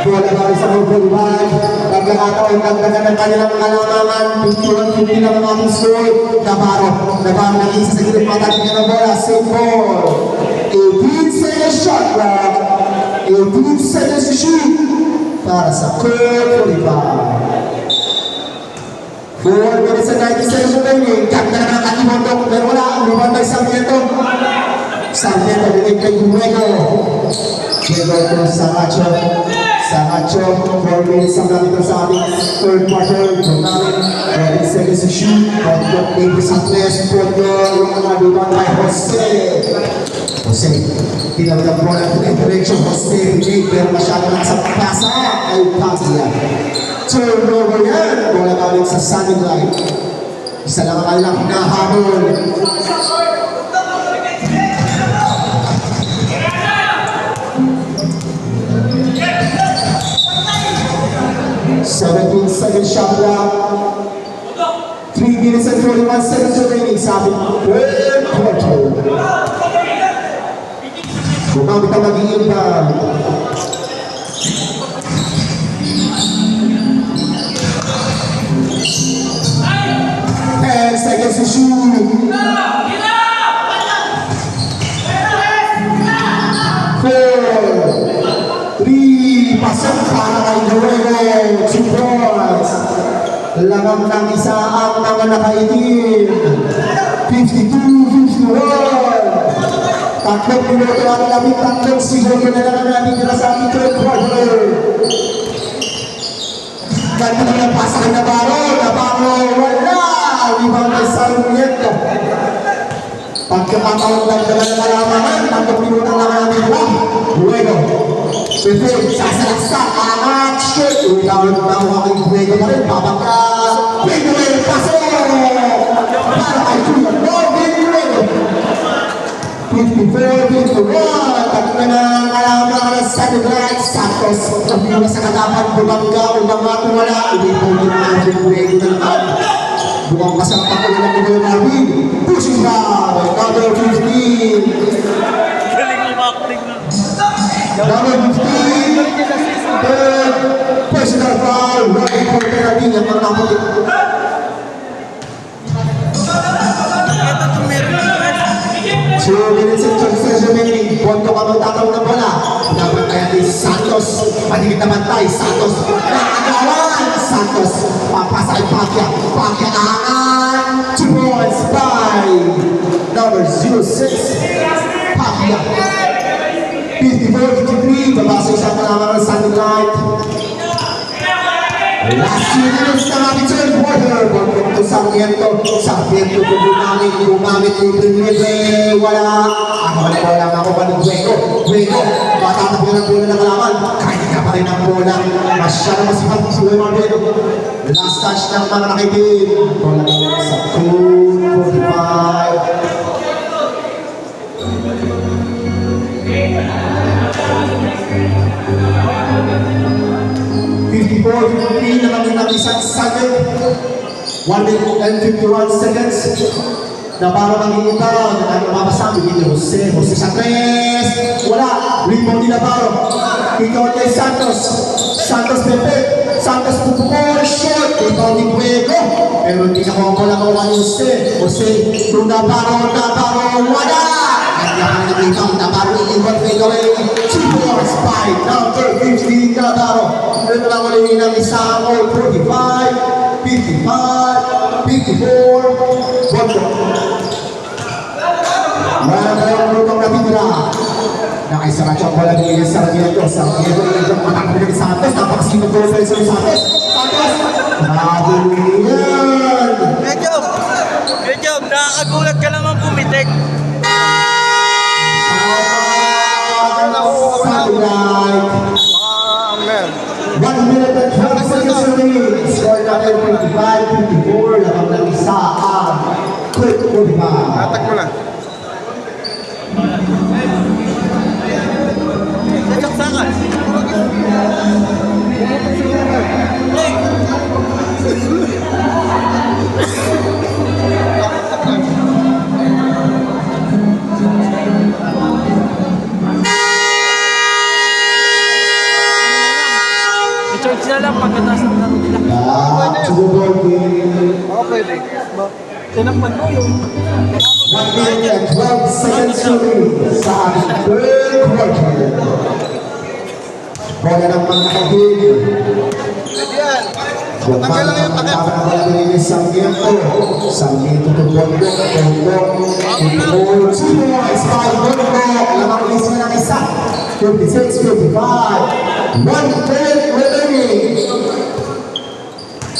bola para sa Pagkakataon, pagkakataon, nagdagan ng kanilang kalamangan, 51-50 ng mga score. Navarro nag-isa sa gilid, matapin niya ng bola, save ball. 18 seconds shot clock, 18 seconds to shoot para sa Crew 45. 4 minutes and 90 seconds remaining. Ganda na ng Katibondok, pero wala, lumang by Sarmiento. Sarmiento, binig kay Gumego. Diego to Samacho. Samacho, 4 minutes ang natin sa ating third quarter. Tonali, 20 seconds to shoot. Pondok, Davis at Tres. Pondok, rebound by Jose. Jose, tinawag ang bola ng diretso. Jose, Jake, pero masyado lang sa pasa. Ay, Pazia. Turnover yan. Bola balik sa Sunny Light. Isa lang ang kanilang hinahabol. Seventeen seconds shot clock. 3 minutes and 41 seconds remaining sa ating third quarter. Gumamit ang mag-iimbang. Seconds to shoot. 4, 3, pasok para kay Nuevo. 2 points. Lamang ng isa ang mga nakaitim. 52-51. Tatlong minuto ang labing tatlong segundo na lang natin nila sa ating third quarter. Ganda na ng pasok na Navarro. Wala! Rebound kay Sarmiento. Pagkakataon lang naman ng kalamangan, tatlong minuto lang natin lang. Luego. Before, sasalaksak, angat, shoot. Rebound na aking Luego pa rin. Babaka. Luego, paso! Para kay Julian. Luego. 54-51. Tatlo na ng kalamangan ng Saturday. Santos. Pagkula sa katapan, bumangga, umangatu wala. Ibig-ibig na aking Luego na naman. Buang pasang pakulo ng Bugoy Marvin. Pushing down. Number 15. Galing mo acting na. Number 15. Third. Personal foul. Running for penalty. Ang mga naputin. Ito tumirin na. 2 minutes and 20 seconds remaining. Ponto ka magtataw ng bola. Dapat kaya ni Santos. Patigit naman tayo. Santos. Nakagawan. Santos. Papasa kay Pacquiao. Pacquiao angan. 2 points by number 06. Pacquiao. 54-53. Babasa sa kalaman ng Sunday Night. Last 2 minutes na natin sa third quarter. Welcome to Sarmiento. Sarmiento po gumamit ni Prinueve. Wala. Ako lang ako ba ni Duego. Duego. Matatapin ang bola ng kalaman. Kahit ka pa rin ang bola. Masyadong masipag si Luis Marvin. Last touch ng mga nakibig. Bola sa 2:45. na namin ng isang second. 1 minute and 51 seconds. Na para mag-iiba. Ano mapasabi dito? Jose sa 3. Wala. Rebound ni Navarro. Ikaw kay Santos. Santos Pepe. Santos pupukol. Short. Rebound ni Duego. Pero hindi na ko lang ako kay Jose. Kung Navarro. Wala. Kaya ka nag-iiba. Navarro iiwan fadeaway. 2 points by number 15 Navarro. Ito lang ulit ng isang 45, 55, 54, Bondo. Maraming lutong natitira. Nakaisara siya ang bola ni Sarmiento. Sarmiento yung matakbo ni Santos. Napakasino po sa Santos. Santos! Nabuli yan! Medyo, nakakagulat ka naman pumitik. Satellite. 1 minute and 12 seconds remaining. Score natin 55-54. Lamang ng isa ang Kurt Uliman. Atak mo lang. Saksakan. I-charge na lang pagkatapos ng laro nila. Oo, pwede. Tinakpan mo yung 1 minute and 12 seconds remaining sa ating third quarter. Bola ng mga nakagig. Pwede yan. Tanggal lang yung takip. Sarmiento to Bondo. Bondo. 2 points by Bondo. Lamang ilis na ng isa. 56-55. 1 minute remaining.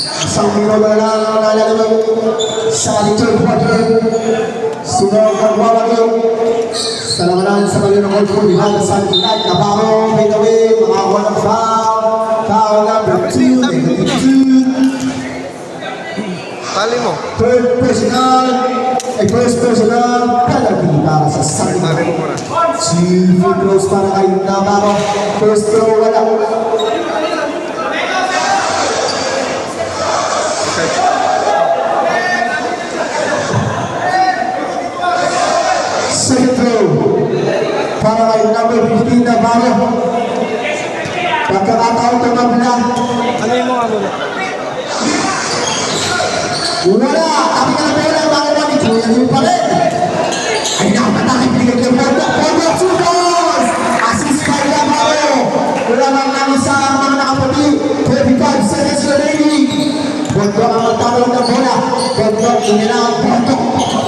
Isang minuto na lang ang nalalagay sa third quarter. Sunod ang wawagin. Sa lamanan sa kanya ng Old School, behind the Sunday Night. Navarro, made away, makakuha ng foul. Foul number 2, negative 2. Tali mo. First personal penalty para sa Sunday. Si free throws para kay Navarro. First throw, wala. Second throw para kay number 15 Navarro. Pagkakataon tumabla. Ano yung mga muna? Wala! Kami ka na bola, mga kami, kuya nyo pa rin. Ay nakapatake, pinigay ng Porto. Porto, 2 goals! Assist by Navarro. Wala lang namin sa mga nakaputi. 25 seconds remaining. Porto ang magtawag ng bola. Porto, inila ang Porto.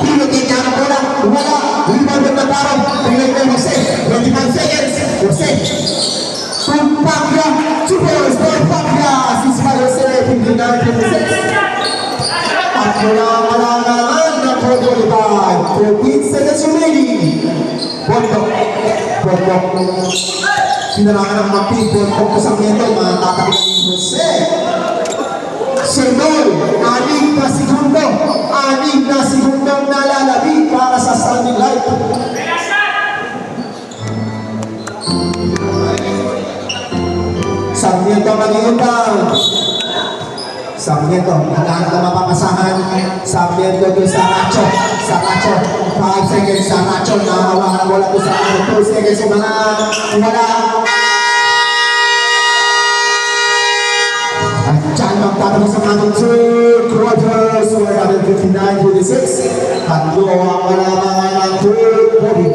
Pinigay niya ang bola. Wala! Rebound ng Navarro. Pinigay ng Jose. 25 seconds. Jose. Pampanga, 2 goals for Pampanga. Assist by Jose. 59-26. At mula malangan ng Porto Liban, 14 seconds remaining. Porto. Pinarangan ng mapit, Porto ko sa meto, matatabi ng Jose. Serdol, 6 na segundong nalalabi para sa Standing Light. Sarmiento mag-iutang. Sarmiento, hinahanap na mapapasahan. Sarmiento doon sa Nacho. 5 seconds sa Nacho. Nakahawakan ang bola doon sa Nacho. 2 seconds yung mga wala. At dyan magtatapos ang ating 2 quarters. 459-26. Tatlo ang wala mga ng 2-45.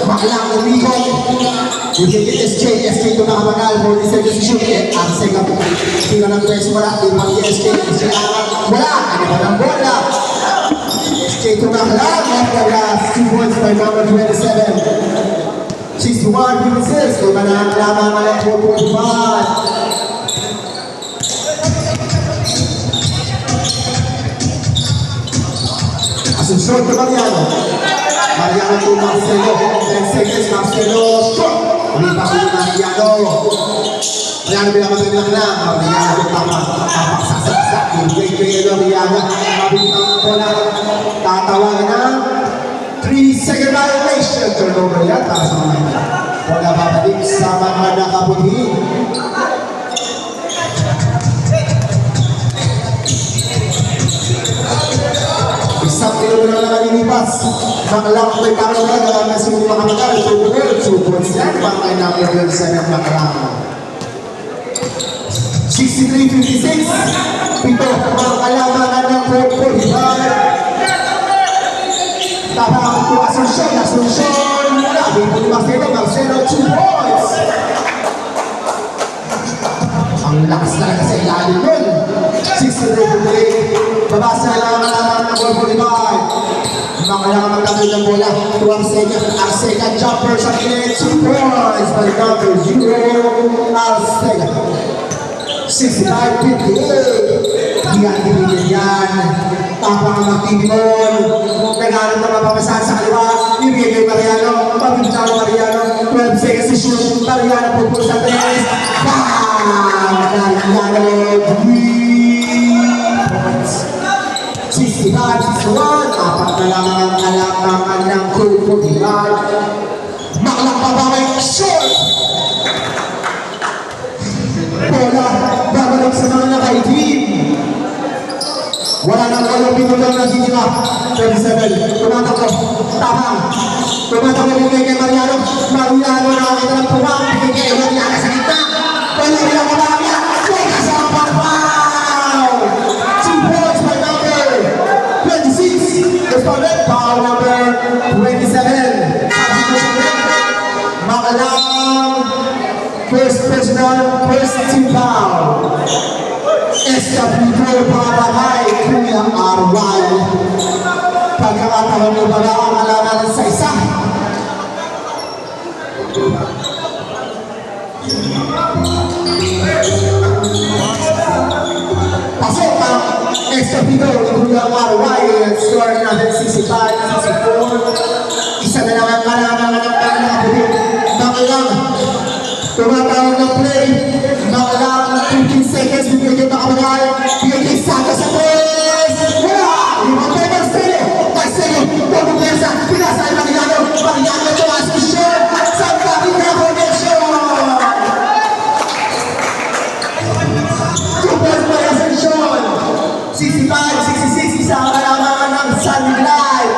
Maklang umikot. Bigyan SK ito nakamangal. 40 seconds to shoot. Ang second. Tira ng press wala. Ibang SK wala. Ano ba ng bola? SK ito naklang. Off the glass. 2 points by number 27. 61-56. Iba na ang lamang ng 4.5. Asunsyon to Mariano to Marcelo. 10 seconds, Marcelo. Ulipa ko yung Mariano bilang mataglang lang. Mariano to papaksasaksak. Mariano. Mabilitang ko lang. Tatawagan ng 3-second violation. Turnover yan. Para sa mga wala babalik sa mga nakaputi. Isang kilometro na nalilipas. Makalang may parang mga na si mga kamagay. 2 points yan. Pangay na ang 7 makalang. 63-56. Pito, mga kalamangan ng 4-45. Tapos ito, Asunsyon. Labi po ni Marcelo, 2 points. Ang lakas talaga sa ilalim nun. 63-58. Babasa lang ang ng 445. Makailangan magkakil ng bola. 12 seconds. Arcega jumper sa kilit. 2 points by number 0. Arcega. 65-58. Diyan yan. Tapang ang magtibimon. Nagalang na mapapasahan sa kaliwa. Ibigay kay Mariano. Pabibita ng Mariano. 12 seconds to shoot. Mariano pupul sa 3. Mariano. 65-61, apat na lang ang alamangan ng kulpulihan. Maklang babaway, short! Bola, babalik sa mga naka-team. Wala nang walong pinutang na sisira. 27. Tumatakbo. Tapang. Tumatakbo bigay kay Mariano. Mariano nakakita ng tumang. Bigay kay Mariano sa gitna. Wala nilang marami. Teka sa foul. 2 points by number 26. Respondent. Foul number 27. Substitution rin. Makalang first personal, first team foul. Escapito para kay Kuya R.Y. Pagkakataon mo ba ang alaman sa isa? Pasok ang Escapito ni Kuya R.Y. Score natin 65-64. Isa na lang ang alaman ng pagkakaputi. Makalang tumatawag ng play. Makalang 15 seconds. Bigyan ng kabanay. Bigyan kay Saka sa press. Wala! Limang pepper style. Marcelo. Todo Mesa. Pinasa ay Mariano. Mariano ito as mission. Santa Rita Connection. 2 points by Ascension. 65-66. Isa ang alaman ng Sunny Light.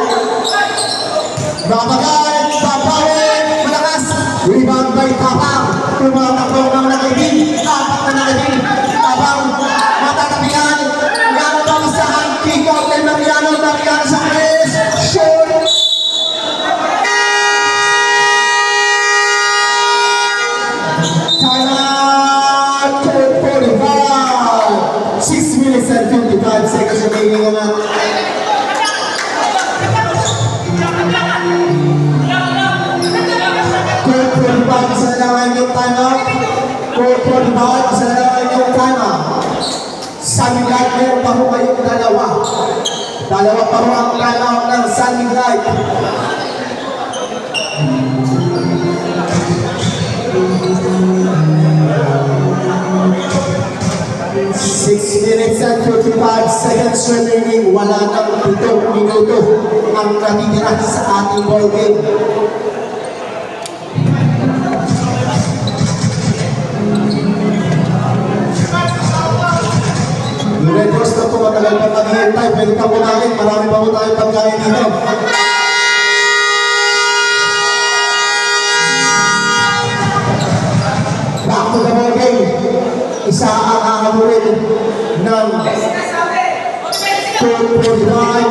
Mabagay. Papawin. Malakas. Rebound by Tapang. Tumatakbo ng nakibig. Apat na nakibig. Tapang matatabihan. Mariano pamasahan. Kick out kay Mariano. Mariano sa press. Short. Time out. 45. 6 minutes and 55 seconds remaining on that. Isa na lang yung time out. 4:45, isa na lang yung time out. Sunny Light, meron pa ho kayong dalawa. Dalawa pa ho ang time out ng Sunny Light. Six minutes and 45 seconds remaining. Wala nang 7 minuto ang natitira sa ating ball game. Red Horse na ito, matagal pa naghihintay. Pwede pa kumain, marami pa po tayong pagkain dito. Back to the ball game. Isa ang aamulin ng 2:45.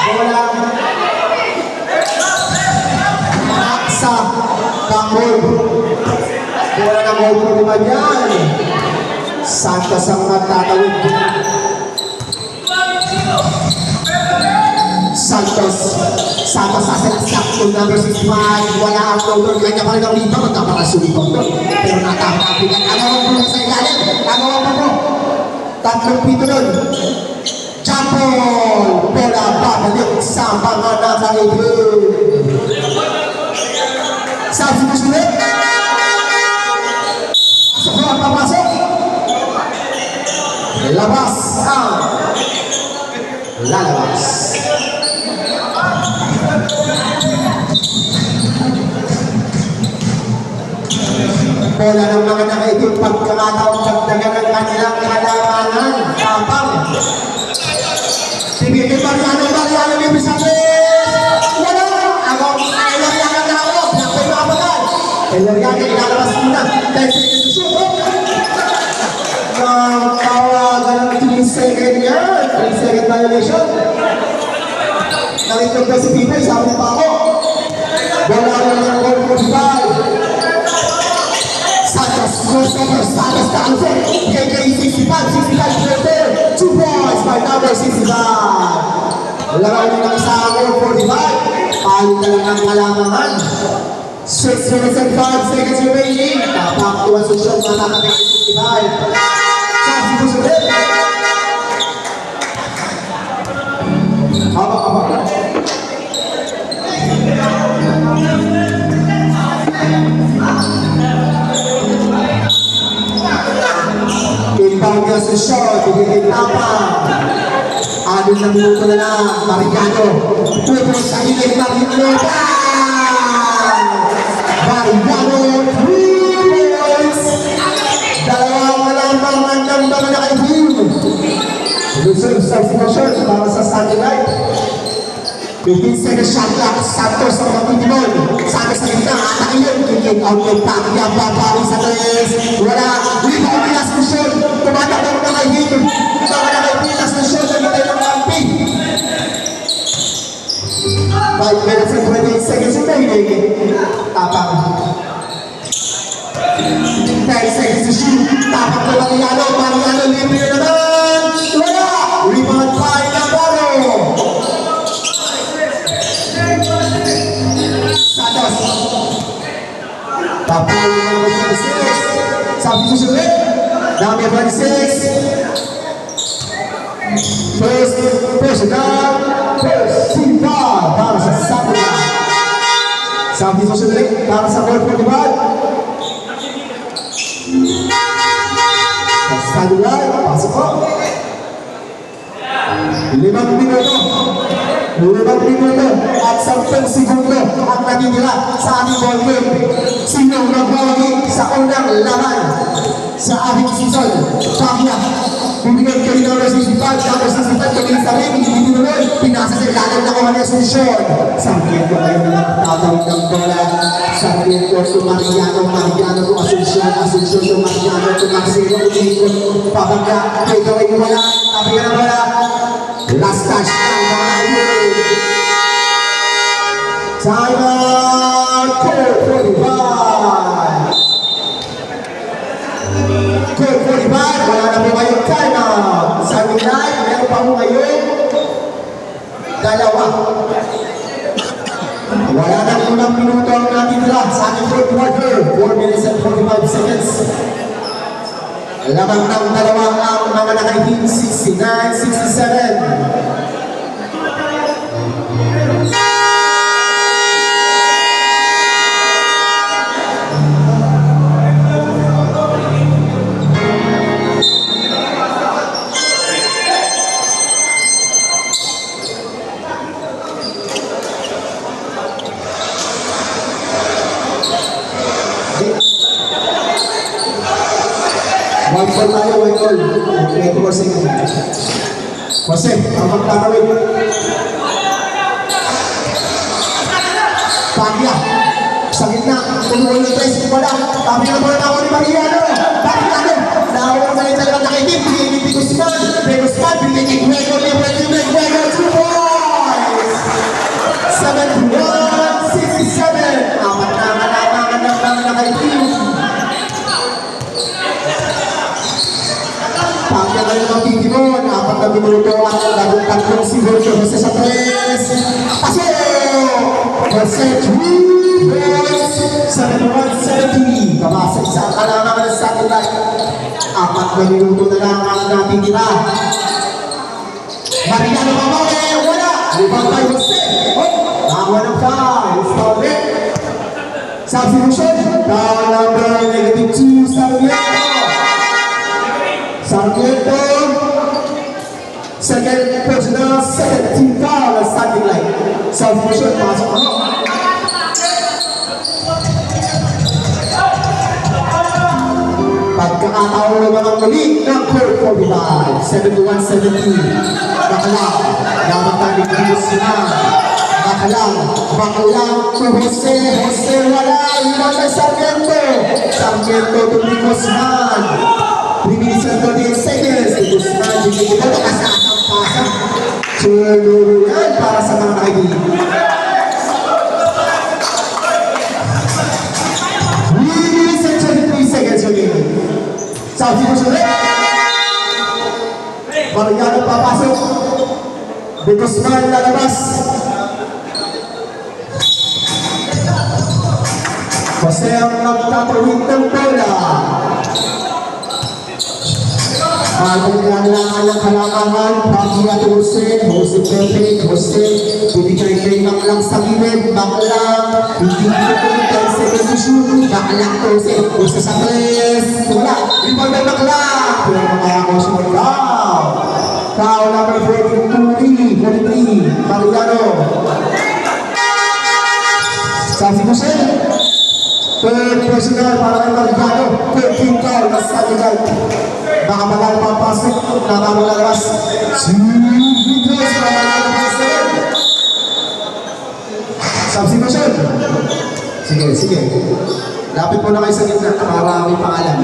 Bola. Sa Tambol. Bola na ball 45 yan. Santos ang magtatawid. Santos sa sakto number 65. Wala ang total. Kanya pa rin ang rito. Magkaparasulipan doon. Pero natapapingan. Ang mga sa ilalim. Ang mga po. Tatlong pito doon. Champol. Bola babalik sa mga nakaibig. Substitution ulit. Pasok ko ang papasok. Labas ang lalabas. Bola ng mga nakaitim pagkakataon pagdagan ng kanilang kalamangan. Tapang. Bibigay Mariano yung Pisates. Wala! Agaw, Eloriano na ako. Nakoy makapagal. Eloriano ilalabas muna. Dahil sa ito susunod. Tawagan ng 3 second yan. 3 second violation. Nakitog na si Pipay, sabi pa ako. Wala na ng 45. Santos, crossover, Santos, Tanzer. KK 65, 2 points by number 65. Laraw niyo ng isa ang 45. Palit na lang ang kalamangan. 6 minutes and 5 seconds remaining. Tapak to asosyon, matatapik 65. Substitution ulit. Haba. Inbound niya sa shot, bigay tapang. 6 na minuto na lang, Mariano. Pupo sa ilig, Mariano. Mariano, 3 points. Dalawang kalamangan ng mga nakaibig. Reserve substitution para sa Sunday night. 15 seconds shot clock. Santos ang magtitimol. Sabi sa gitna, atakin kick out ng Pagya, babawi sa tres. Wala. Rebound ni Ascension. Tumatakbo na kay Hito. Baka na kay Pete Ascension. Nagitay ng kampi. 5 minutes and 28 seconds remaining. Tapang. 10 seconds to shoot. Tapang na Mariano. Mariano libre na naman. Wala. Rebound by Navarro. Santos. Tapang na number 26. Substitution ulit. Number 26. First down. First team down para sa Samuel. Substitution ulit para sa ball 41. Samuel, pasok ko. 5 minuto. 5 minuto at 10 segundo ang natitira sa ating ball game. Sino nagwawagi sa unang laban sa ating season? Pagya. Bibigyan kayo ng resistipad, tapos resistipad kayo sa rin, hindi naman, pinasa sa ilalim na kuha ng solusyon. Sabihin ko kayo na tatawid ng bola. Sabihin ko to Mariano, Mariano to Asunsyon, Asunsyon to Mariano to Maximo, Unikot, Pagya, kayo kayo wala, tabi ka na wala. Last touch ng mga yun. Time out, Code 45. Code 45, wala na po kayong time out. Sa midnight, meron pa po ngayon 2. Wala na unang minuto ang natitira sa ating third quarter. 4 minutes and 45 seconds. Lamang ng dalawa ang mga naka-team 69-67. White ball tayo, white ball. Okay, Jose. Jose, ang magtatawid. Pagya. Sa gitna, tumuloy ng tres. Wala. Tabi na po na ni Mariano. Mariano. Naawang na rin talagang nakikip. Bigay ni Guzman. Guzman, bigay ni Guego. Guego, 2 points. 71-67. Apat na kalamangan ng mga nakikip. Pagya kayo ng titimon, 4 na minuto at labong tatlong si Jose sa tres. Paso! Jose, 3 points, 71-70. Kabasa sa kalamangan ng satellite. 4 na minuto na lang ang natitira. Mariano Mabawe, wala! Lubang by Jose. Nakawa ng foul. Stop it. Substitution. Down number -2, Sarmiento. Sarmiento, second personal, second team foul at starting line. Substitution, pasok ako. Pagkakataon ng mga muli ng Court 45, 71-17. Bakalang, namatang ni Guzman. Bakalang to Jose. Jose wala, iwan na Sarmiento. Sarmiento to Guzman. 3 minutes and 38 seconds. Guzman, binigyan ito kasasang pasang. Turnover yan para sa mga kaibigan. 3 minutes and 23 seconds remaining. Substitution ulit. Mariano papasok. Guzman lalabas. Jose ang nagtatawid ng bola. Pagkakailangan ng kalamangan, Pagya to Jose, Jose Pepe, Jose, bibigay kayo lang sa gilid, baklang, hindi ko kung 10 seconds to shoot, baklang to Jose sa tres, wala, rebound ng baklang, pero makakako siya ng foul. Foul number 43, Mariano. Substitution. Third personal para kay Mariano, 13 foul na sa gilid. Nakapagal pa ang pasok. Nakapagalabas. Vitos. Nakapagalabas na rin. Substitution. Sige. Lapit po na kayo sa gitna para may pangalan.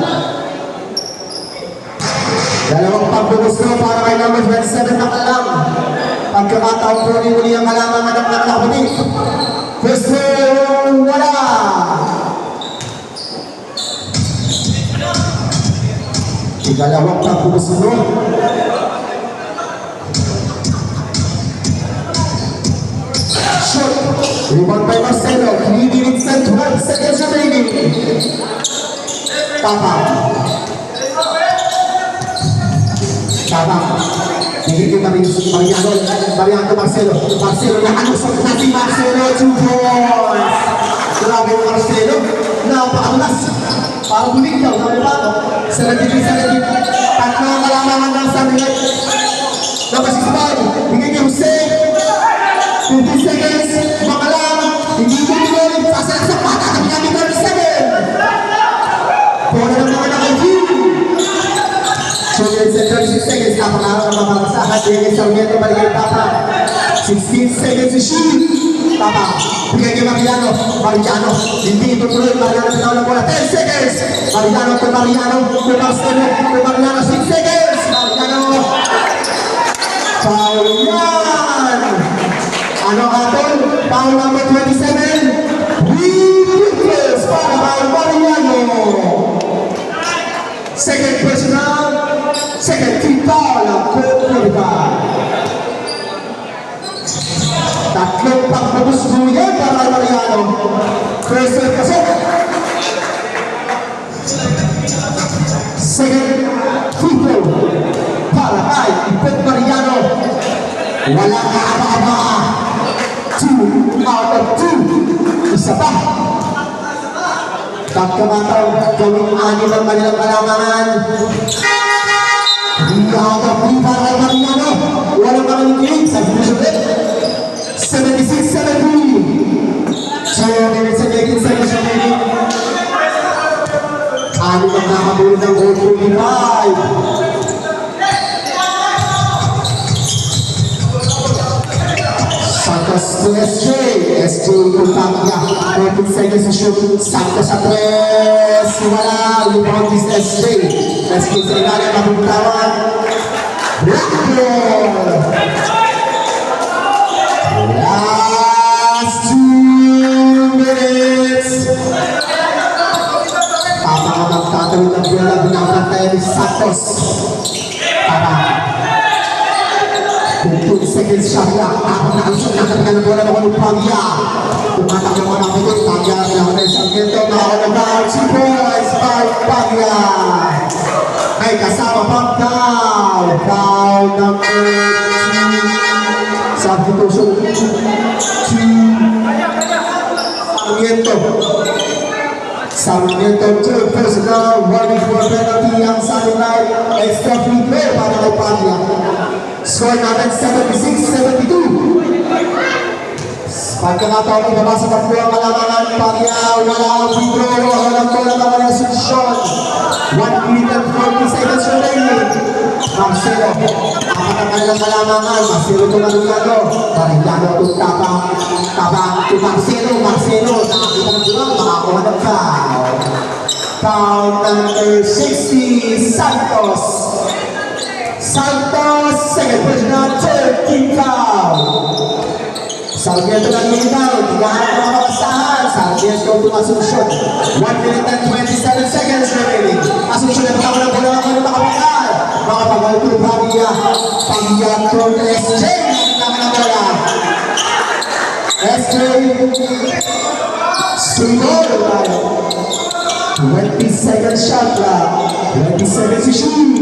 Dalawang pagbubusto para kay number 27 na kalam. Pagkakataon po ni muli ang kalamangan ng nakakapatid. First round, wala! Ikalawang pagbubusto. Shot. Rebound by Marcelo. 3 minutes and 12 seconds remaining. Tapang. Nagiging Mariano Marcelo na anusok na si Marcelo 2 points. Grabe yung Marcelo, napakadulas. Parang buligtaw, sabi pa ako. 73-70, tatlo ang kalamangan ng Sunday. Number 65, bigay kay Jose. 50 seconds, makalang. Hindi ko pinulog, sasalag sa pata, kami namin 37. Pura ng mga nakagin. 2 minutes and 36 seconds, napakaharap ng mga kasahan. Bigay kay Sarmiento, balik kay Papa. 16 seconds to shoot. Papa, bigay kay Mariano. Hindi itutuloy. Mariano pinaw ng bola. 10 seconds. Mariano to Mariano. To Mariano, 6 seconds. Mariano. Foul yan. Ano katol? Foul number 27. Ridiculous para kay Mariano. Second personal. Second team foul ang Copa. Tatlong pagbabusto yan para kay Mariano. First serve kasi. Second free throw para kay Ipet Mariano. Walang kaaba-aba. 2 out of 2. Isa pa. Pagkakataon, gawing 6 ang kanilang kalamangan. 3 out of 3 para kay Mariano. Walang makalimutin sa division 76-70. 2 minutes and 18 seconds remaining. 6 ang nakabulong ng goal 45. Santos to SJ. SJ yung pangya. 14 seconds to shoot. Santos sa 3. Wala. Rebound is SJ. SJ sa ilalim ng butawan. Blackball. Last 2 minutes. Tama ka magtatawid ng bola. Binabantayan ni Santos. Tama. 15 seconds shot lang. Tapos nakalusot na kami ng bola ng Pagya. Tumatak ng mga kapatid. Pagya na ng Sarmiento. Nakakalabaw. 2 points by Pagya. May kasama pang foul. Foul number 2. Substitution. 2. Sarmiento 2 personal. 1 for penalty ang Sunday. Extra free throw para kay Pagya. Score natin 76-72. Pagkakataon ibaba sa tatlo ang kalamangan. Pagya, wala ang free throw. Walang bola na wala solusyon. 1 minute and 40 seconds remaining. Marcelo, apat ang kanilang kalamangan. Marcelo to Mariano. Mariano to Tapang to Marcelo. Nakakita ng dumang, makakuha ng foul. Foul number 60, Santos. Second personal, third team foul. Sarmiento ng linaw, tigahan ng mga kabasahan. Sarmiento to Asuncion. 1 minute and 27 seconds remaining. Asuncion na pagkakaw ng bola ng makapagal. Makapagal to Pagya. Pagya to SJ. Naman ang bola. SJ. Sumol. 20 seconds shot lang. 20 seconds to shoot.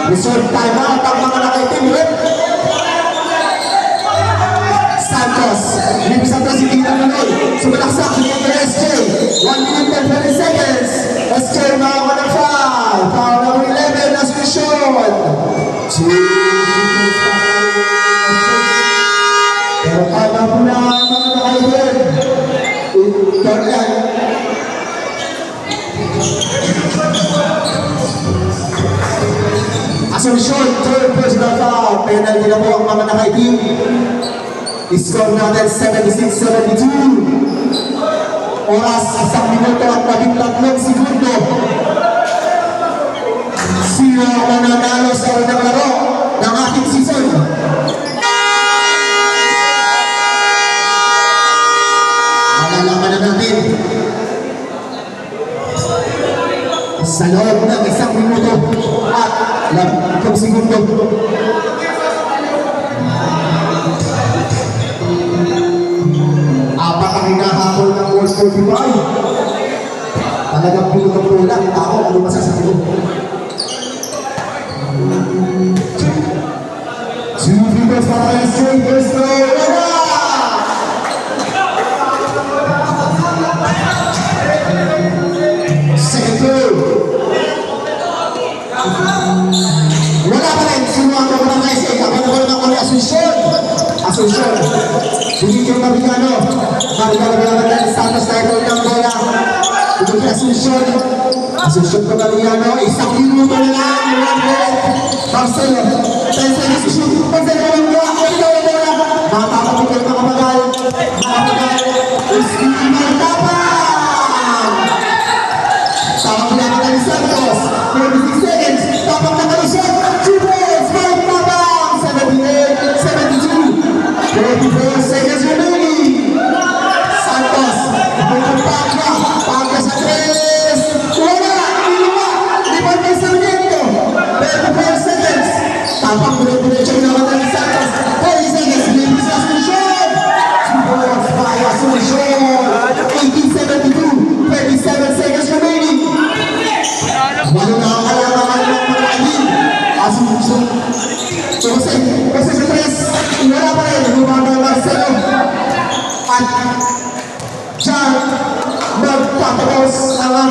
Reserve time out ang mga nakaitim. Santos. Libre Santos hindi na nanon. Sumalaksak niya kay SJ. 1 minute and 20 seconds. SJ makakuha ng foul. Foul number 11 na solusyon. 2 pero tama po na mga nakaitim. Ito yan. Asunsyon, third personal foul. Penalty na po ang mga naka-team. Score natin 76-72. Oras, 1 minuto at 13 segundo. Sino ang mananalo sa unang laro ng ating season? Malalaman na natin sa loob ng 1 minuto at 10 segundo. Apat ang hinahabol ng 145. Talagang pinutong-pula. Ako, ano masasabi mo? 2 free throws para kay straight first throw. Wala! Second throw. Wala pa rin. Sino ang mga kay straight? Kapag naman ako ni Asunsyon. Asunsyon. Binigyan Marigano. Marigano naman Santos na ito ng bola. Ito kay Asunsyon. Asunsyon ko Marigano. 1 minuto na lang. Marcelo. 10 seconds to shoot. Marcelo ang bola. Ito ang bola. Makakapagpapagay ka kapagal. Makapagal. Iskili Martapang. Tawag na naman ni Santos. 46 seconds. Tapang na kalusyon. 2 points. Martapang. 78-72. 44 seconds remaining. Santos. Pagka sa 3. Wala. Lima. Limang na Sarmiento. 34 seconds. Tapang bulo-bulo-check naman ni Santos. 40 seconds. Limang sa Asunsyon. 2 points by Asunsyon. 18-72. 27 seconds remaining. Wala na ang kalamangan ng mga ahin. Asunsyon. Jose sa 3. Wala pa rin. Lumabang Marcelo. At John magtatapos ang